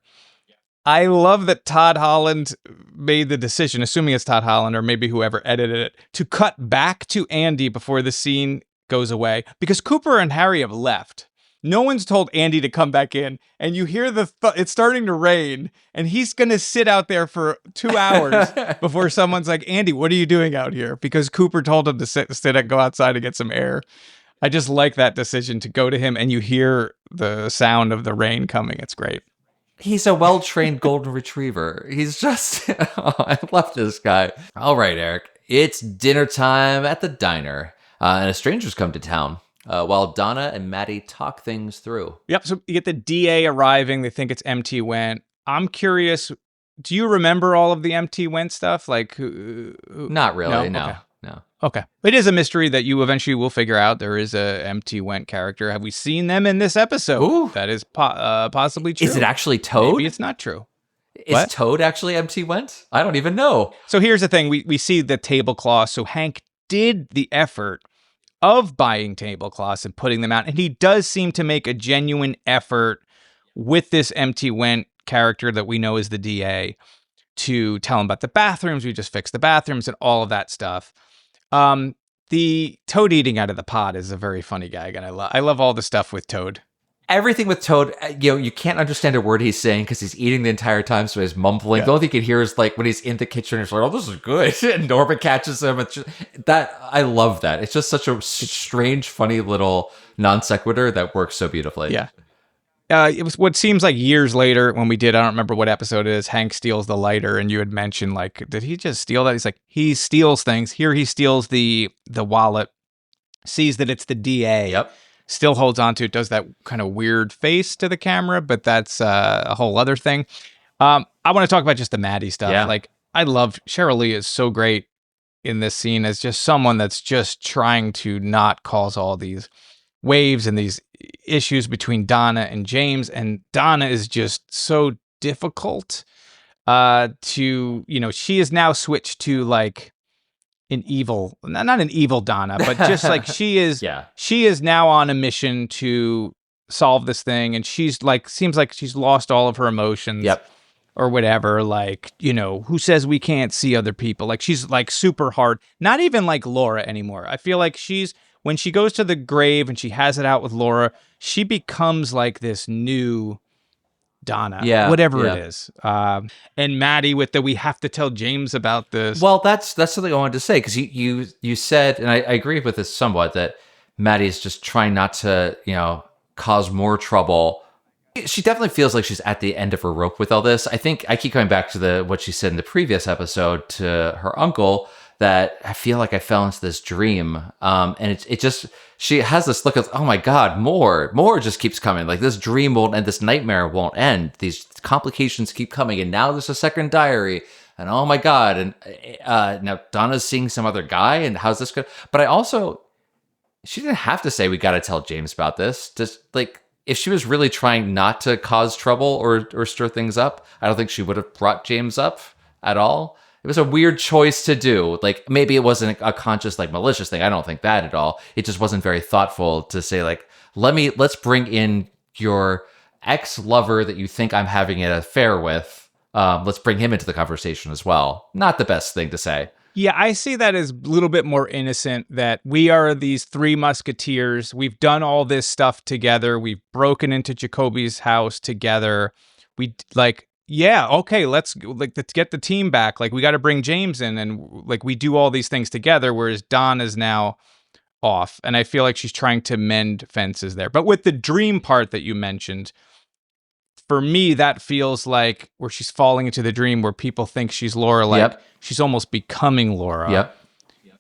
I love that Todd Holland made the decision, assuming it's Todd Holland or maybe whoever edited it, to cut back to Andy before the scene goes away, because Cooper and Harry have left. no one's told Andy to come back in, and you hear it's starting to rain, and he's going to sit out there for 2 hours before someone's like, Andy, what are you doing out here? Because Cooper told him to go outside and get some air. I just like that decision to go to him, and you hear the sound of the rain coming. It's great. He's a well-trained golden retriever. He's just, I love this guy. All right, Eric, it's dinner time at the diner, and a stranger's come to town while Donna and Maddie talk things through. Yep, so you get the DA arriving. They think it's MT Went. I'm curious, do you remember all of the MT Went stuff? Like, Not really, no. Okay. No. Okay. It is a mystery that you eventually will figure out. There is a MT Went character. Have we seen them in this episode? Ooh. That is possibly true. Is it actually Toad? Maybe it's not true. Is Toad actually MT Went? I don't even know. So here's the thing. We see the tablecloths. So Hank did the effort of buying tablecloths and putting them out. And he does seem to make a genuine effort with this MT Went character that we know is the DA to tell him about the bathrooms. We just fixed the bathrooms and all of that stuff. The Toad eating out of the pot is a very funny gag, and I love all the stuff with Toad. Everything with Toad, you can't understand a word he's saying because he's eating the entire time, so he's mumbling. Yeah. The only thing you can hear is like when he's in the kitchen, he's like, "Oh, this is good," and Norman catches him. It's just, I love that. It's just such a strange, funny little non sequitur that works so beautifully. Yeah. It was what seems like years later when we did, I don't remember what episode it is, Hank steals the lighter, and you had mentioned, like, did he just steal that? He's like, he steals things. Here he steals the wallet, sees that it's the DA, yep. Still holds on to it, does that kind of weird face to the camera, but that's a whole other thing. I want to talk about just the Maddie stuff. Yeah. Like, I love, Cheryl Lee is so great in this scene as just someone that's just trying to not cause all these waves and these issues between Donna and James, and Donna is just so difficult to, she is now switched to like an evil, not an evil Donna, but just like she is now on a mission to solve this thing, and she's like, seems like she's lost all of her emotions. Yep. Or whatever, like, who says we can't see other people? Like, she's like super hard, not even like Laura anymore. I feel like when she goes to the grave and she has it out with Laura, she becomes like this new Donna, whatever it is. And Maddie with we have to tell James about this. Well, that's something I wanted to say, because you said, and I agree with this somewhat, that Maddie is just trying not to, cause more trouble. She definitely feels like she's at the end of her rope with all this. I think I keep coming back to what she said in the previous episode to her uncle, that I feel like I fell into this dream. And it just, she has this look of, oh my God, more just keeps coming. Like, this dream won't end, this nightmare won't end. These complications keep coming. And now there's a second diary. And oh my God. And now Donna's seeing some other guy. And how's this going? But she didn't have to say, we got to tell James about this. Just like, if she was really trying not to cause trouble or stir things up, I don't think she would have brought James up at all. It was a weird choice to do. Like, maybe it wasn't a conscious, like, malicious thing. I don't think that at all. It just wasn't very thoughtful to say, like, let's bring in your ex-lover that you think I'm having an affair with. Let's bring him into the conversation as well. Not the best thing to say. Yeah, I see that as a little bit more innocent, that we are these three musketeers. We've done all this stuff together. We've broken into Jacoby's house together. We let's get the team back. Like, we got to bring James in, and like, we do all these things together, whereas Dawn is now off. And I feel like she's trying to mend fences there. But with the dream part that you mentioned, for me, that feels like where she's falling into the dream where people think she's Laura, like she's almost becoming Laura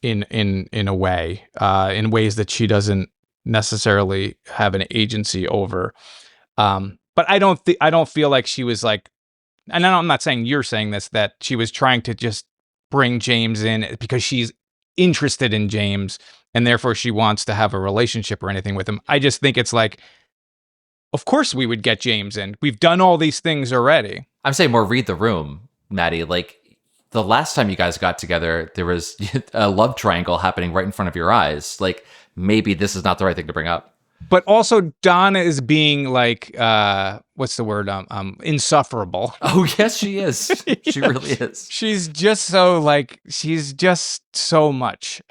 in a way, in ways that she doesn't necessarily have an agency over. But I don't feel like she was like, and I'm not saying you're saying this, that she was trying to just bring James in because she's interested in James and therefore she wants to have a relationship or anything with him. I just think it's like, of course we would get James in. We've done all these things already. I'm saying more read the room, Maddie. Like, the last time you guys got together, there was a love triangle happening right in front of your eyes. Like, maybe this is not the right thing to bring up. But also, Donna is being like, what's the word? Insufferable. Oh, yes, she is. She really is. She's just so much.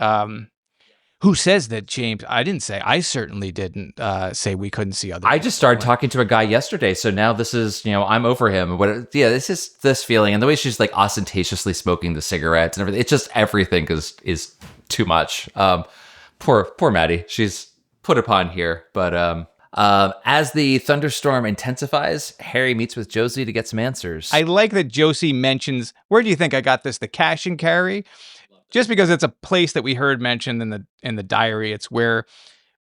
Who says that, James? I didn't say. I certainly didn't say we couldn't see other. I just started talking to a guy yesterday, so now this is, I'm over him. This is this feeling, and the way she's like ostentatiously smoking the cigarettes and everything. It's just everything is too much. Poor Maddie. She's put upon here, but as the thunderstorm intensifies, Harry meets with Josie to get some answers. I like that Josie mentions, where do you think I got this? The cash and carry? Just because it's a place that we heard mentioned in the diary. It's where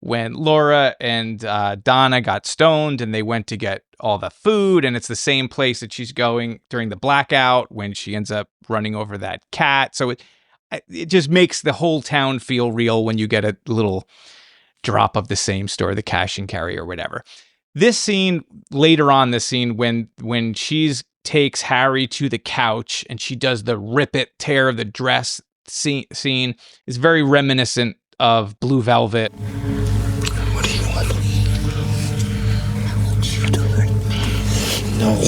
when Laura and Donna got stoned and they went to get all the food, and it's the same place that she's going during the blackout when she ends up running over that cat. So it just makes the whole town feel real when you get a little drop of the same store, the cash and carry or whatever. This scene, later on this scene, when she's takes Harry to the couch and she does the rip it, tear of the dress scene is very reminiscent of Blue Velvet. What do you want? I want you to hurt me. No.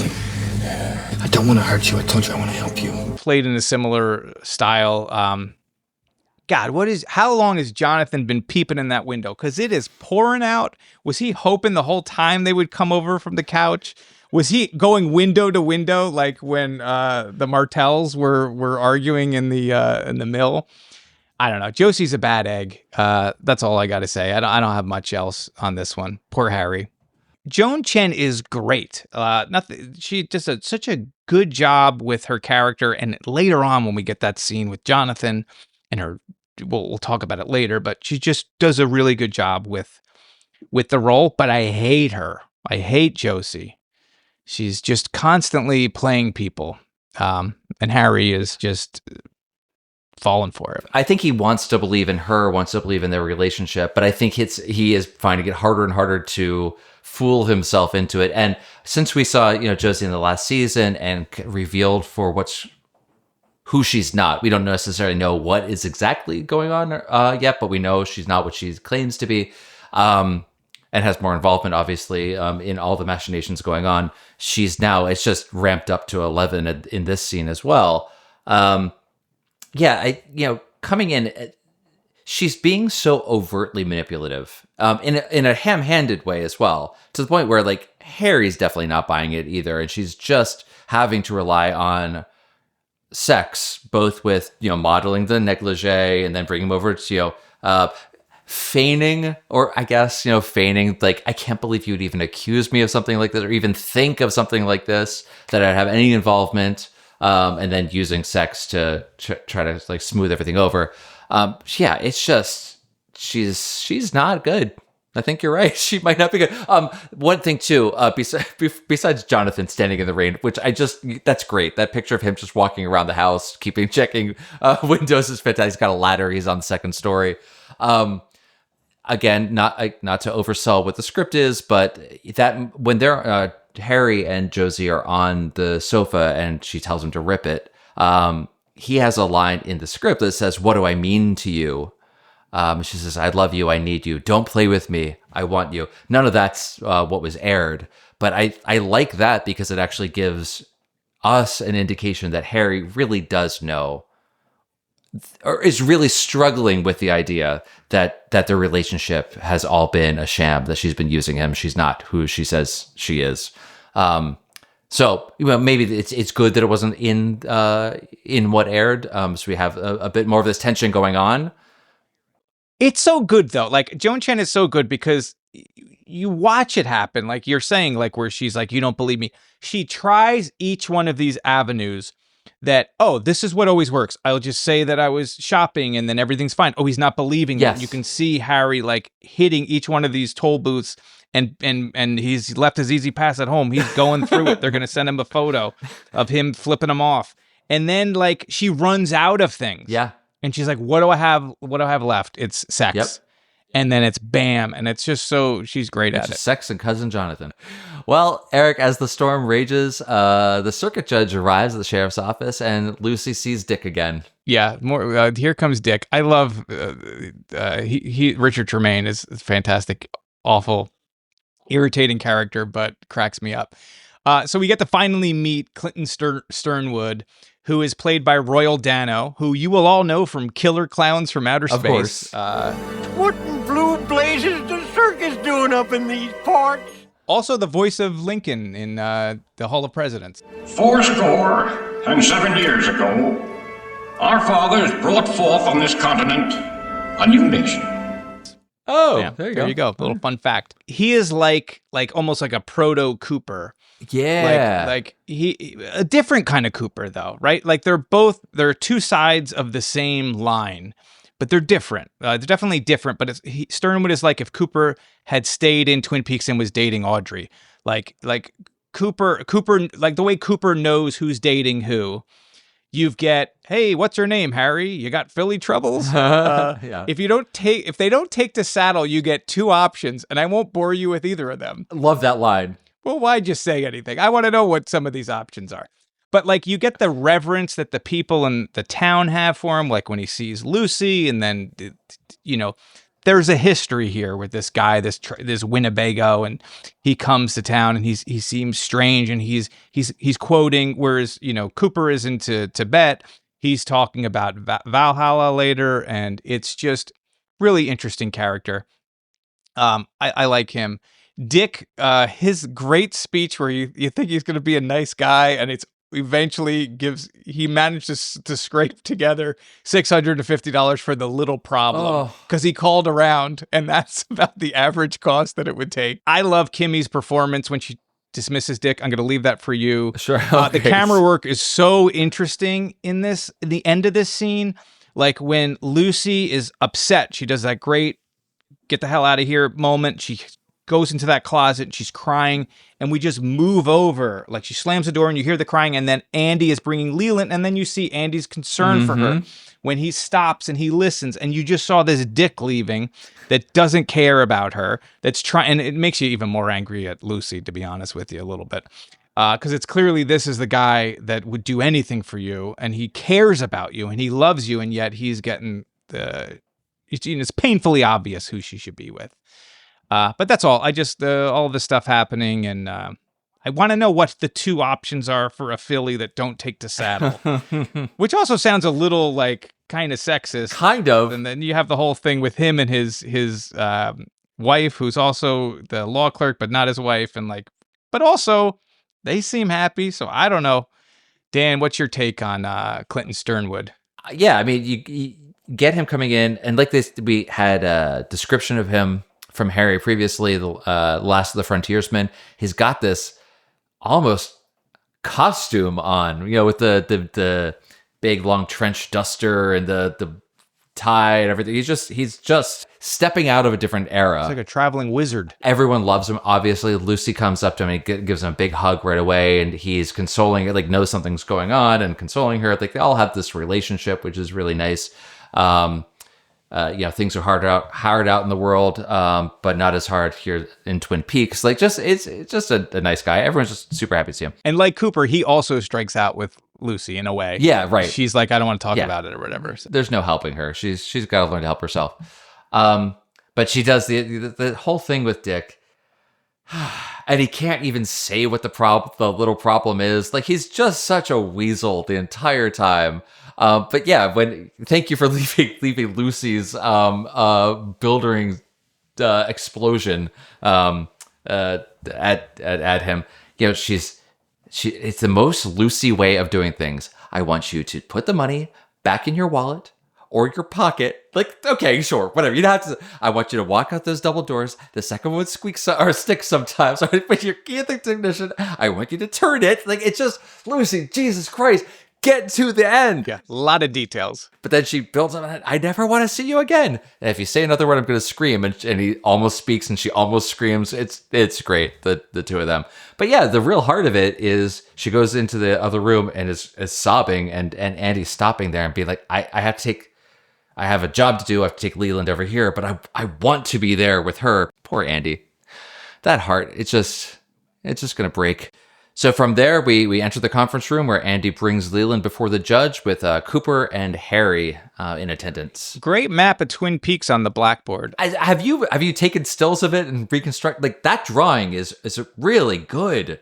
I don't want to hurt you. I told you I want to help you. Played in a similar style. God, how long has Jonathan been peeping in that window? Because it is pouring out. Was he hoping the whole time they would come over from the couch? Was he going window to window like when the Martells were arguing in the mill? I don't know. Josie's a bad egg. That's all I got to say. I don't have much else on this one. Poor Harry. Joan Chen is great. She does such a good job with her character. And later on, when we get that scene with Jonathan and her, we'll talk about it later. But she just does a really good job with the role. But I hate her. I hate Josie. She's just constantly playing people. And Harry is just falling for it. I think he wants to believe in her, wants to believe in their relationship, but I think he is finding it harder and harder to fool himself into it. And since we saw, Josie in the last season and revealed for who she's not, we don't necessarily know what is exactly going on yet, but we know she's not what she claims to be. And has more involvement, obviously, in all the machinations going on. It's just ramped up to 11 in this scene as well. Coming in, she's being so overtly manipulative, in a ham-handed way as well, to the point where like Harry's definitely not buying it either, and she's just having to rely on sex, both with modeling the negligee and then bringing him over to feigning, or I guess, feigning, like, I can't believe you would even accuse me of something like this or even think of something like this, that I'd have any involvement, and then using sex to try to like smooth everything over. It's just, she's not good. I think you're right. She might not be good. One thing too, besides Jonathan standing in the rain, which that's great. That picture of him just walking around the house, checking windows is fantastic. He's got a ladder. He's on the second story. Again, not to oversell what the script is, but that when they're Harry and Josie are on the sofa and she tells him to rip it, he has a line in the script that says, "What do I mean to you?" She says, "I love you. I need you. Don't play with me. I want you." None of that's what was aired, but I like that because it actually gives us an indication that Harry really does know, or is really struggling with the idea that their relationship has all been a sham, that she's been using him. She's not who she says she is. So maybe it's good that it wasn't in what aired. So we have a bit more of this tension going on. It's so good though. Like Joan Chen is so good because you watch it happen. Like you're saying, like where she's like, "You don't believe me." She tries each one of these avenues that, oh, this is what always works. I'll just say that I was shopping and then everything's fine. Oh, he's not believing Yes. it. You can see Harry like hitting each one of these toll booths and he's left his easy pass at home. He's going through it. They're going to send him a photo of him flipping them off. And then like she runs out of things. Yeah. And she's like, what do I have left? It's sex. Yep. And then it's bam. And it's just so, she's great at it. Sex and Cousin Jonathan. Well, Eric, as the storm rages, the circuit judge arrives at the sheriff's office and Lucy sees Dick again. Yeah, more. Here comes Dick. I love Richard Tremaine is a fantastic, awful, irritating character, but cracks me up. So we get to finally meet Clinton Sternwood, who is played by Royal Dano, who you will all know from Killer Clowns from Outer Of Space. course. What in blue blazes the circus doing up in these parts? Also the voice of Lincoln in the Hall of Presidents. 70 years ago, our fathers brought forth on this continent a new nation. Oh, Yeah, there you there you go. A little fun fact. He is like almost like a proto Cooper. Yeah. Like he a different kind of Cooper though, right? Like they're two sides of the same line, but they're different. They're definitely different, but Sternwood is like if Cooper had stayed in Twin Peaks and was dating Audrey. Like Cooper like the way Cooper knows who's dating who. You get, hey, what's your name, Harry? You got Philly troubles? Yeah. If they don't take the saddle, you get two options, and I won't bore you with either of them. Love that line. Well, why'd you say anything? I want to know what some of these options are. But like you get the reverence that the people in the town have for him, like when he sees Lucy, and then there's a history here with this guy, this Winnebago, and he comes to town and he seems strange, and he's quoting, whereas Cooper is into Tibet, he's talking about Valhalla later, and it's just really interesting character. I like him. Dick, his great speech where you think he's going to be a nice guy, and it's eventually he manages to scrape together $650 for the little problem because he called around, and that's about the average cost that it would take. I love Kimmy's performance when she dismisses Dick. I'm going to leave that for you. Sure. The camera work is so interesting in the end of this scene. Like when Lucy is upset, she does that great get the hell out of here moment. She goes into that closet and she's crying, and we just move over, like she slams the door and you hear the crying, and then Andy is bringing Leland, and then you see Andy's concern for her when he stops and he listens, and you just saw this Dick leaving that doesn't care about her, that's trying, and it makes you even more angry at Lucy, to be honest with you, a little bit, because it's clearly this is the guy that would do anything for you, and he cares about you and he loves you, and yet he's getting it's painfully obvious who she should be with. But that's all. I just, all this stuff happening, and I want to know what the two options are for a filly that don't take the saddle, which also sounds a little like kind of sexist. Kind of. And then you have the whole thing with him and his wife, who's also the law clerk, but not his wife. And but also they seem happy. So I don't know. Dan, what's your take on Clinton Sternwood? Yeah. I mean, you get him coming in, and like this, we had a description of him from Harry previously, the Last of the Frontiersmen. He's got this almost costume on, with the big long trench duster and the tie and everything. He's just stepping out of a different era. It's like a traveling wizard. Everyone loves him. Obviously, Lucy comes up to him and gives him a big hug right away, and he's consoling her, like knows something's going on and consoling her. Like they all have this relationship, which is really nice. Things are hard out in the world, but not as hard here in Twin Peaks. Like, it's just a nice guy. Everyone's just super happy to see him. And like Cooper, he also strikes out with Lucy in a way. Yeah, right. She's like, I don't want to talk about it or whatever. So. There's no helping her. She's got to learn to help herself. But she does the whole thing with Dick, and he can't even say what the little problem is. Like, he's just such a weasel the entire time. But yeah, thank you for leaving Lucy's building explosion at him. It's the most Lucy way of doing things. I want you to put the money back in your wallet or your pocket. Like, okay, sure, whatever. You don't have to. I want you to walk out those double doors. The second one squeaks or sticks sometimes. I put your key in the ignition. I want you to turn it. Like, it's just Lucy. Jesus Christ. Get to the end. Yeah, a lot of details. But then she builds on it. I never want to see you again. And if you say another word, I'm going to scream. And he almost speaks, and she almost screams. It's great, the two of them. But yeah, the real heart of it is she goes into the other room and is sobbing, and Andy's stopping there and being like, I have a job to do. I have to take Leland over here, but I want to be there with her. Poor Andy. That heart, it's just going to break. So from there, we enter the conference room where Andy brings Leland before the judge with Cooper and Harry in attendance. Great map of Twin Peaks on the blackboard. Have you taken stills of it and reconstruct? Like, that drawing is really good.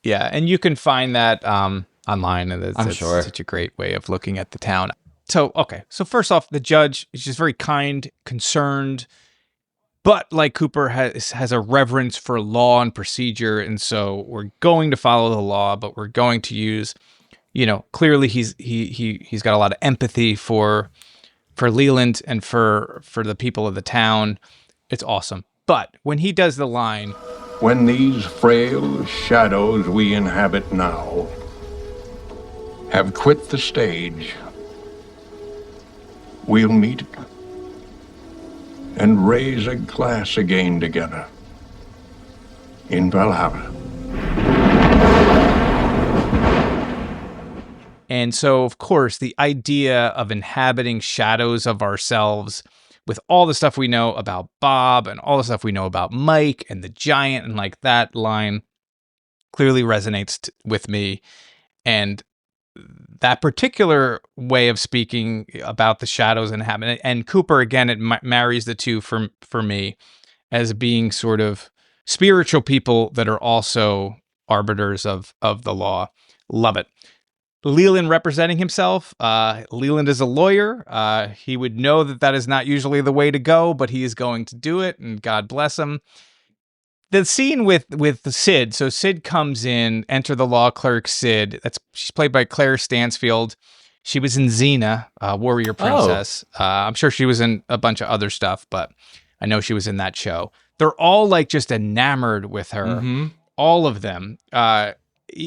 Yeah, and you can find that on online, and I'm it's sure. such a great way of looking at the town. So, okay. So first off, the judge is just very kind, concerned, but like Cooper has a reverence for law and procedure. And so we're going to follow the law, but we're going to use, clearly he's got a lot of empathy for Leland and for the people of the town. It's awesome. But when he does the line, when these frail shadows we inhabit now have quit the stage, we'll meet and raise a glass again together in Valhalla. and so, of course, the idea of inhabiting shadows of ourselves with all the stuff we know about Bob and all the stuff we know about Mike and the giant, and like that line clearly resonates with me. And that particular way of speaking about the shadows and Cooper, again, it marries the two for me as being sort of spiritual people that are also arbiters of the law. Love it. Leland representing himself. Leland is a lawyer. He would know that is not usually the way to go, but he is going to do it, and God bless him. The scene with Sid. So Sid comes in, enter the law clerk, Sid. She's played by Claire Stansfield. She was in Xena, Warrior Princess. I'm sure she was in a bunch of other stuff, but I know she was in that show. They're all like just enamored with her. Mm-hmm. All of them.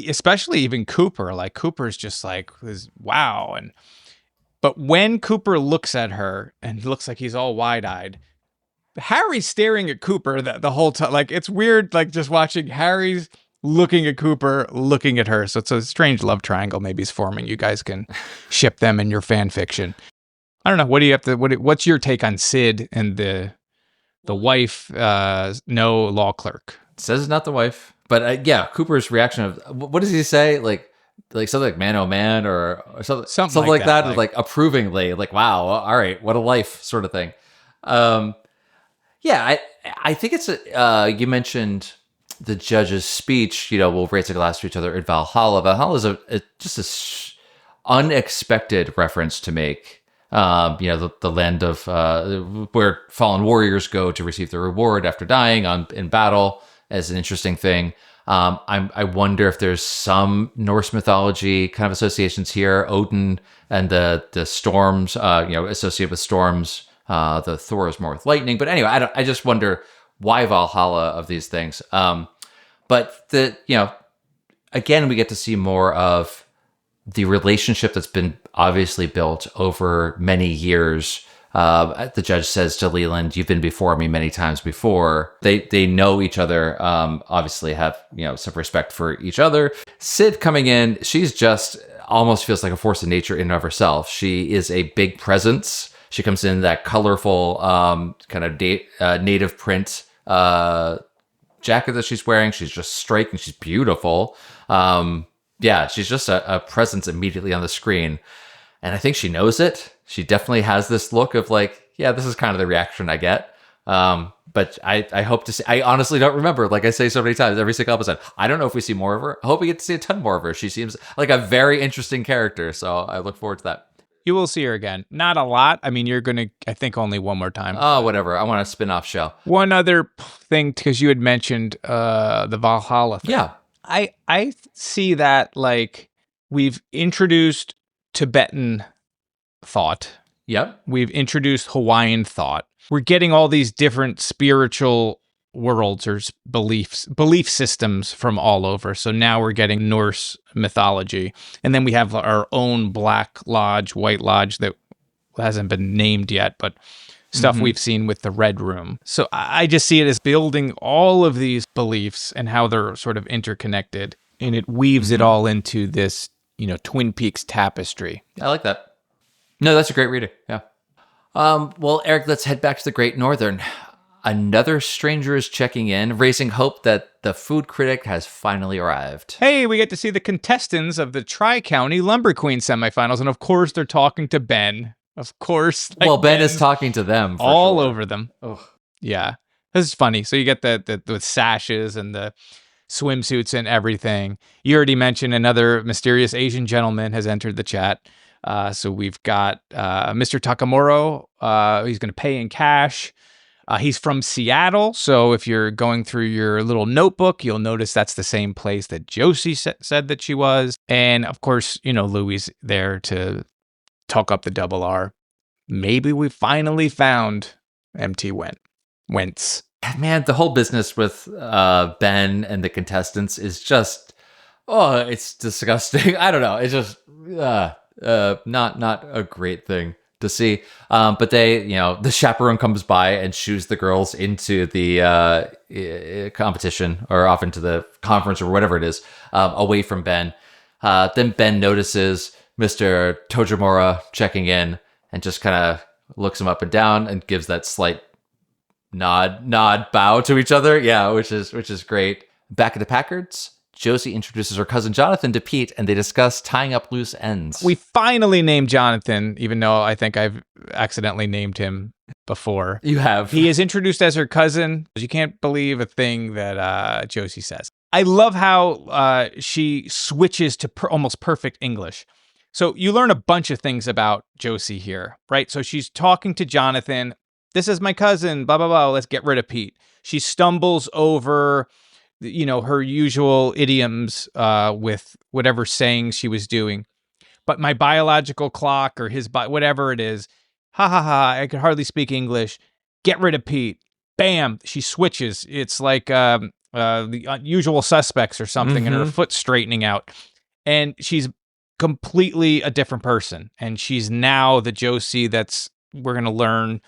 Especially even Cooper. Like Cooper's just like, wow. But when Cooper looks at her and he looks like he's all wide-eyed, Harry's staring at Cooper the whole time. Like, it's weird, like just watching Harry's looking at Cooper, looking at her. So it's a strange love triangle maybe is forming. You guys can ship them in your fan fiction. I don't know. What do you have to, what's your take on Sid and the wife, no law clerk? It says it's not the wife. But yeah, Cooper's reaction of, what does he say? Like something like man, oh man, or something like that. Like approvingly, like, wow, all right, what a life sort of thing. Yeah, I think it's you mentioned the judge's speech, we'll raise a glass to each other in Valhalla. Valhalla is just unexpected reference to make. The land of where fallen warriors go to receive their reward after dying in battle, as an interesting thing. I wonder if there's some Norse mythology kind of associations here. Odin and the storms, associated with storms. The Thor is more with lightning. But anyway, I just wonder why Valhalla of these things. But again, we get to see more of the relationship that's been obviously built over many years. The judge says to Leland, "You've been before me many times before." They know each other, obviously have, some respect for each other. Sid coming in, she's just almost feels like a force of nature in and of herself. She is a big presence. She comes in that colorful, kind of native print jacket that she's wearing. She's just striking. She's beautiful. Yeah, she's just a presence immediately on the screen. And I think she knows it. She definitely has this look of like, yeah, this is kind of the reaction I get. But I hope to see, I honestly don't remember. Like I say so many times, every single episode, I don't know if we see more of her. I hope we get to see a ton more of her. She seems like a very interesting character. So I look forward to that. You will see her again. Not a lot. I mean, you're going to, I think, only one more time. Oh, whatever. I want a spin-off show. One other thing, because you had mentioned the Valhalla thing. Yeah. I see that like we've introduced Tibetan thought. Yep. We've introduced Hawaiian thought. We're getting all these different spiritual worlds or belief systems from all over. So now we're getting Norse mythology. And then we have our own Black Lodge, White Lodge that hasn't been named yet, but stuff we've seen with the Red Room. So I just see it as building all of these beliefs and how they're sort of interconnected. And it weaves it all into this, Twin Peaks tapestry. I like that. No, that's a great reading. Yeah. Well, Eric, let's head back to the Great Northern. Another stranger is checking in, raising hope that the food critic has finally arrived. Hey, we get to see the contestants of the Tri-County Lumber Queen semifinals, and of course they're talking to Ben. Of course. Like well, Ben is talking to them. All over them. Oh, yeah. This is funny. So you get the with sashes and the swimsuits and everything. You already mentioned another mysterious Asian gentleman has entered the chat. So we've got Mr. Takamuro. He's going to pay in cash. He's from Seattle, so if you're going through your little notebook, you'll notice that's the same place that Josie said that she was. And of course, Louis there to talk up the double R. Maybe we finally found MT Wentz. Man, the whole business with Ben and the contestants is just, it's disgusting. I don't know. It's just not a great thing to see. But they, the chaperone comes by and shoos the girls into the competition or off into the conference or whatever it is, away from Ben. Then Ben notices Mr. Tojimura checking in and just kind of looks him up and down and gives that slight nod, bow to each other. Yeah, which is great. Back at the Packards, Josie introduces her cousin Jonathan to Pete, and they discuss tying up loose ends. We finally named Jonathan, even though I think I've accidentally named him before. You have. He is introduced as her cousin. You can't believe a thing that Josie says. I love how she switches to almost perfect English. So you learn a bunch of things about Josie here, right? So she's talking to Jonathan. This is my cousin, blah, blah, blah. Let's get rid of Pete. She stumbles over, her usual idioms with whatever saying she was doing. But my biological clock or whatever it is, ha, ha, ha, I could hardly speak English. Get rid of Pete. Bam, she switches. It's like the usual suspects or something, and her foot straightening out. And she's completely a different person. And she's now the Josie we're going to learn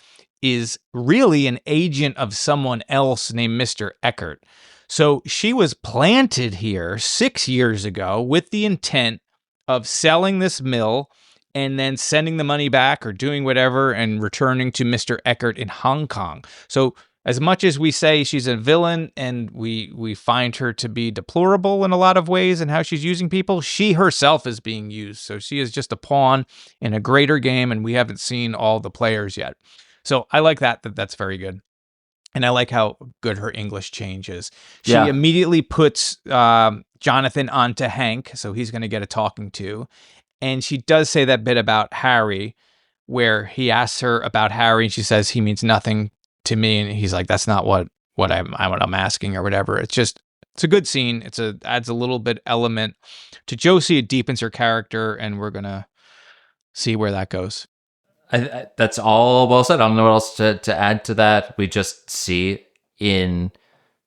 is really an agent of someone else named Mr. Eckert. So she was planted here 6 years ago with the intent of selling this mill and then sending the money back or doing whatever and returning to Mr. Eckert in Hong Kong. So as much as we say she's a villain and we find her to be deplorable in a lot of ways and how she's using people, she herself is being used. So she is just a pawn in a greater game, and we haven't seen all the players yet. So I like that's very good. And I like how good her English changes. She immediately puts Jonathan onto Hank, so he's going to get a talking to. And she does say that bit about Harry, where he asks her about Harry, and she says he means nothing to me, and he's like, that's not what I'm asking or whatever. It's a good scene. Adds a little bit element to Josie. It deepens her character, and we're gonna see where that goes. That's all well said. I don't know what else to add to that. We just see in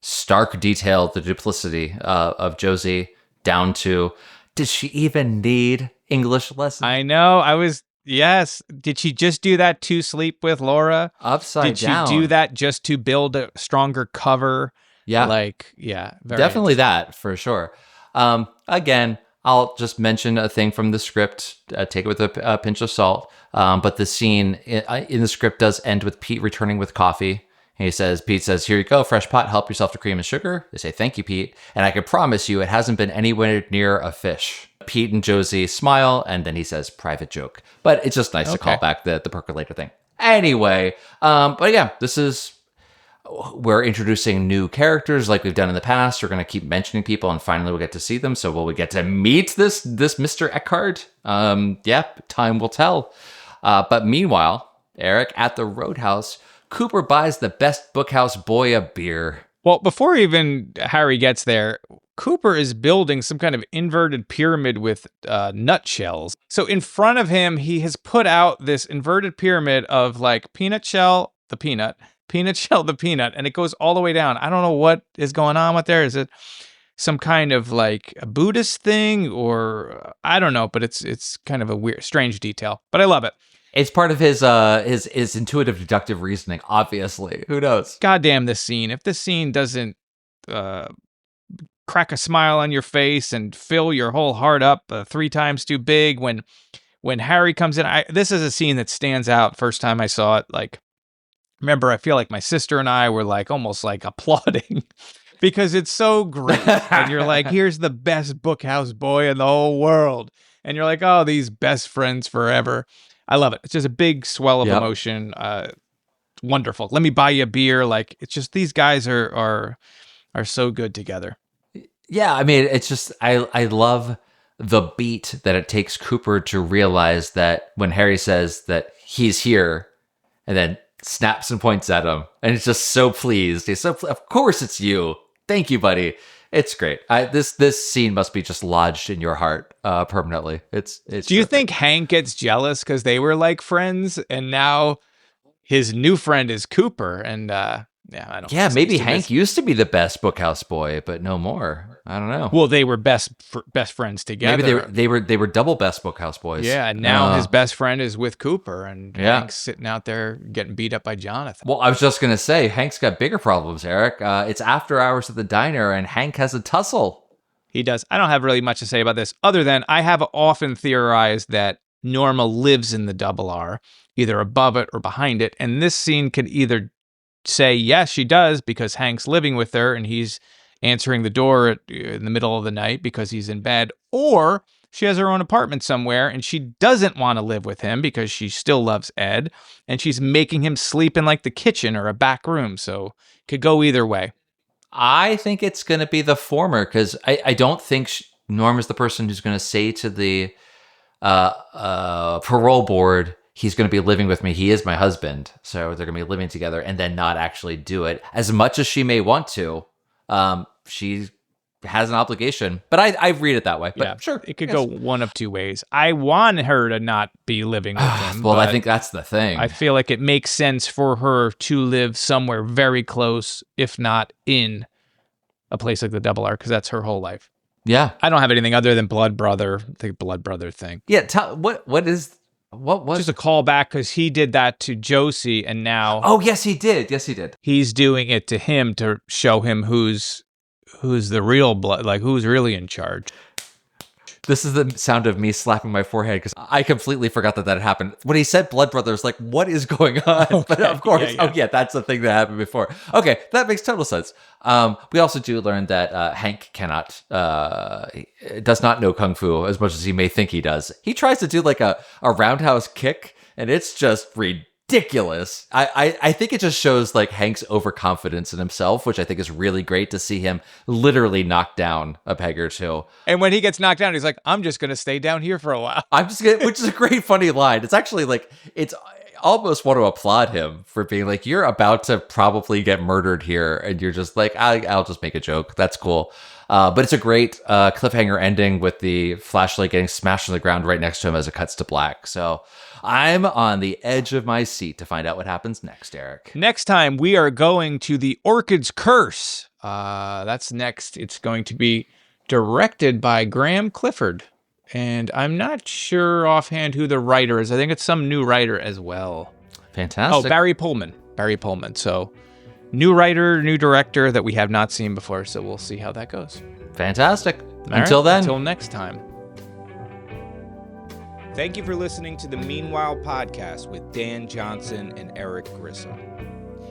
stark detail the duplicity of Josie, down to, did she even need English lessons? I know. Yes. Did she just do that to sleep with Laura? Upside down. Did she do that just to build a stronger cover? Yeah. Definitely that for sure. Again, I'll just mention a thing from the script. Take it with a pinch of salt. But the scene in the script does end with Pete returning with coffee. Pete says, here you go, fresh pot, help yourself to cream and sugar. They say, thank you, Pete. And I can promise you it hasn't been anywhere near a fish. Pete and Josie smile, and then he says, private joke. But it's just nice to call back the percolator thing. Anyway, but yeah, we're introducing new characters like we've done in the past. We're going to keep mentioning people, and finally we'll get to see them. So will we get to meet this Mr. Eckhart? Time will tell. But meanwhile, Eric, at the Roadhouse, Cooper buys the best bookhouse boy a beer. Well, before even Harry gets there, Cooper is building some kind of inverted pyramid with nutshells. So in front of him, he has put out this inverted pyramid of like peanut shell, the peanut shell, the peanut, and it goes all the way down. I don't know what is going on with there. Is it some kind of like a Buddhist thing, or I don't know, but it's kind of a weird, strange detail, but I love it. It's part of his intuitive deductive reasoning, obviously. Who knows? Goddamn this scene. If this scene doesn't crack a smile on your face and fill your whole heart up 3 times too big when Harry comes in, this is a scene that stands out. First time I saw it, like, remember, I feel like my sister and I were like almost like applauding because it's so great. And you're like, here's the best bookhouse boy in the whole world. And you're like, oh, these best friends forever. I love it. It's just a big swell of emotion. Wonderful. Let me buy you a beer. Like, it's just, these guys are so good together. Yeah, I mean, it's just, I love the beat that it takes Cooper to realize that when Harry says that he's here and then snaps and points at him and he's just so pleased. He's so, of course it's you. Thank you, buddy. It's great. This scene must be just lodged in your heart permanently. It's. Do you think Hank gets jealous because they were like friends and now his new friend is Cooper? And I don't. Yeah, maybe Hank used to be the best Bookhouse boy, but no more. I don't know. Well, they were best friends together. Maybe they were double best Bookhouse boys. Yeah, and now his best friend is with Cooper, and Hank's sitting out there getting beat up by Jonathan. Well, I was just gonna say Hank's got bigger problems, Eric. It's after hours at the diner, and Hank has a tussle. He does. I don't have really much to say about this, other than I have often theorized that Norma lives in the double R, either above it or behind it, and this scene could either say yes, she does, because Hank's living with her, and he's answering the door in the middle of the night because he's in bed, or she has her own apartment somewhere and she doesn't want to live with him because she still loves Ed and she's making him sleep in like the kitchen or a back room. So it could go either way. I think it's going to be the former because I don't think Norm is the person who's going to say to the parole board, he's going to be living with me. He is my husband. So they're going to be living together and then not actually do it as much as she may want to. She has an obligation, but I read it that way. But yeah, sure, it could go one of two ways. I want her to not be living with him. Well, I think that's the thing. I feel like it makes sense for her to live somewhere very close, if not in a place like the Double R, because that's her whole life. Yeah, I don't have anything other than Blood Brother, the Blood Brother thing. Yeah, what was just a callback because he did that to Josie, and now yes he did. He's doing it to him to show him who's the real blood, like who's really in charge. This is the sound of me slapping my forehead because I completely forgot that had happened. When he said Blood Brothers, like, what is going on? Okay. But of course, that's the thing that happened before. Okay, that makes total sense. We also do learn that Hank does not know Kung Fu as much as he may think he does. He tries to do like a roundhouse kick, and it's just ridiculous. I think it just shows like Hank's overconfidence in himself, which I think is really great to see him literally knock down a peg or two. And when he gets knocked down, he's like, I'm just going to stay down here for a while. Which is a great funny line. It's actually like, I almost want to applaud him for being like, you're about to probably get murdered here. And you're just like, I'll just make a joke. That's cool. But it's a great cliffhanger ending with the flashlight getting smashed on the ground right next to him as it cuts to black. So I'm on the edge of my seat to find out what happens next, Eric. Next time, we are going to The Orchid's Curse. That's next. It's going to be directed by Graham Clifford. And I'm not sure offhand who the writer is. I think it's some new writer as well. Fantastic. Oh, Barry Pullman. So new writer, new director that we have not seen before. So we'll see how that goes. Fantastic. Until then. Until next time. Thank you for listening to the Meanwhile podcast with Dan Johnson and Eric Grissom.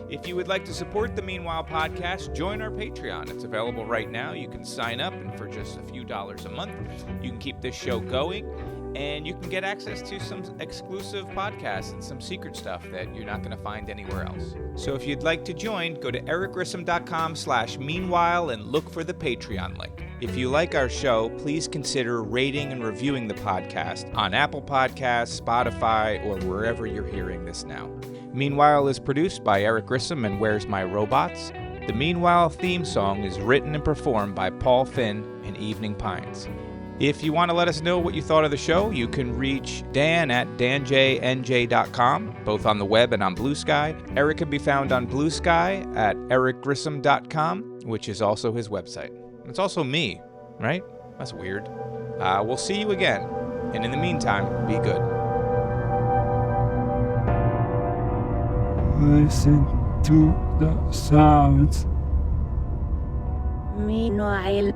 If you would like to support the Meanwhile podcast, join our Patreon. It's available right now. You can sign up, and for just a few dollars a month, you can keep this show going, and you can get access to some exclusive podcasts and some secret stuff that you're not going to find anywhere else. So if you'd like to join, go to ericgrissom.com/meanwhile and look for the Patreon link. If you like our show, please consider rating and reviewing the podcast on Apple Podcasts, Spotify, or wherever you're hearing this now. Meanwhile is produced by Eric Grissom and Where's My Robots? The Meanwhile theme song is written and performed by Paul Finn and Evening Pines. If you want to let us know what you thought of the show, you can reach Dan at danjnj.com, both on the web and on Blue Sky. Eric can be found on Blue Sky at ericgrissom.com, which is also his website. It's also me, right? That's weird. We'll see you again. And in the meantime, be good. Listen to the sounds. Meanwhile.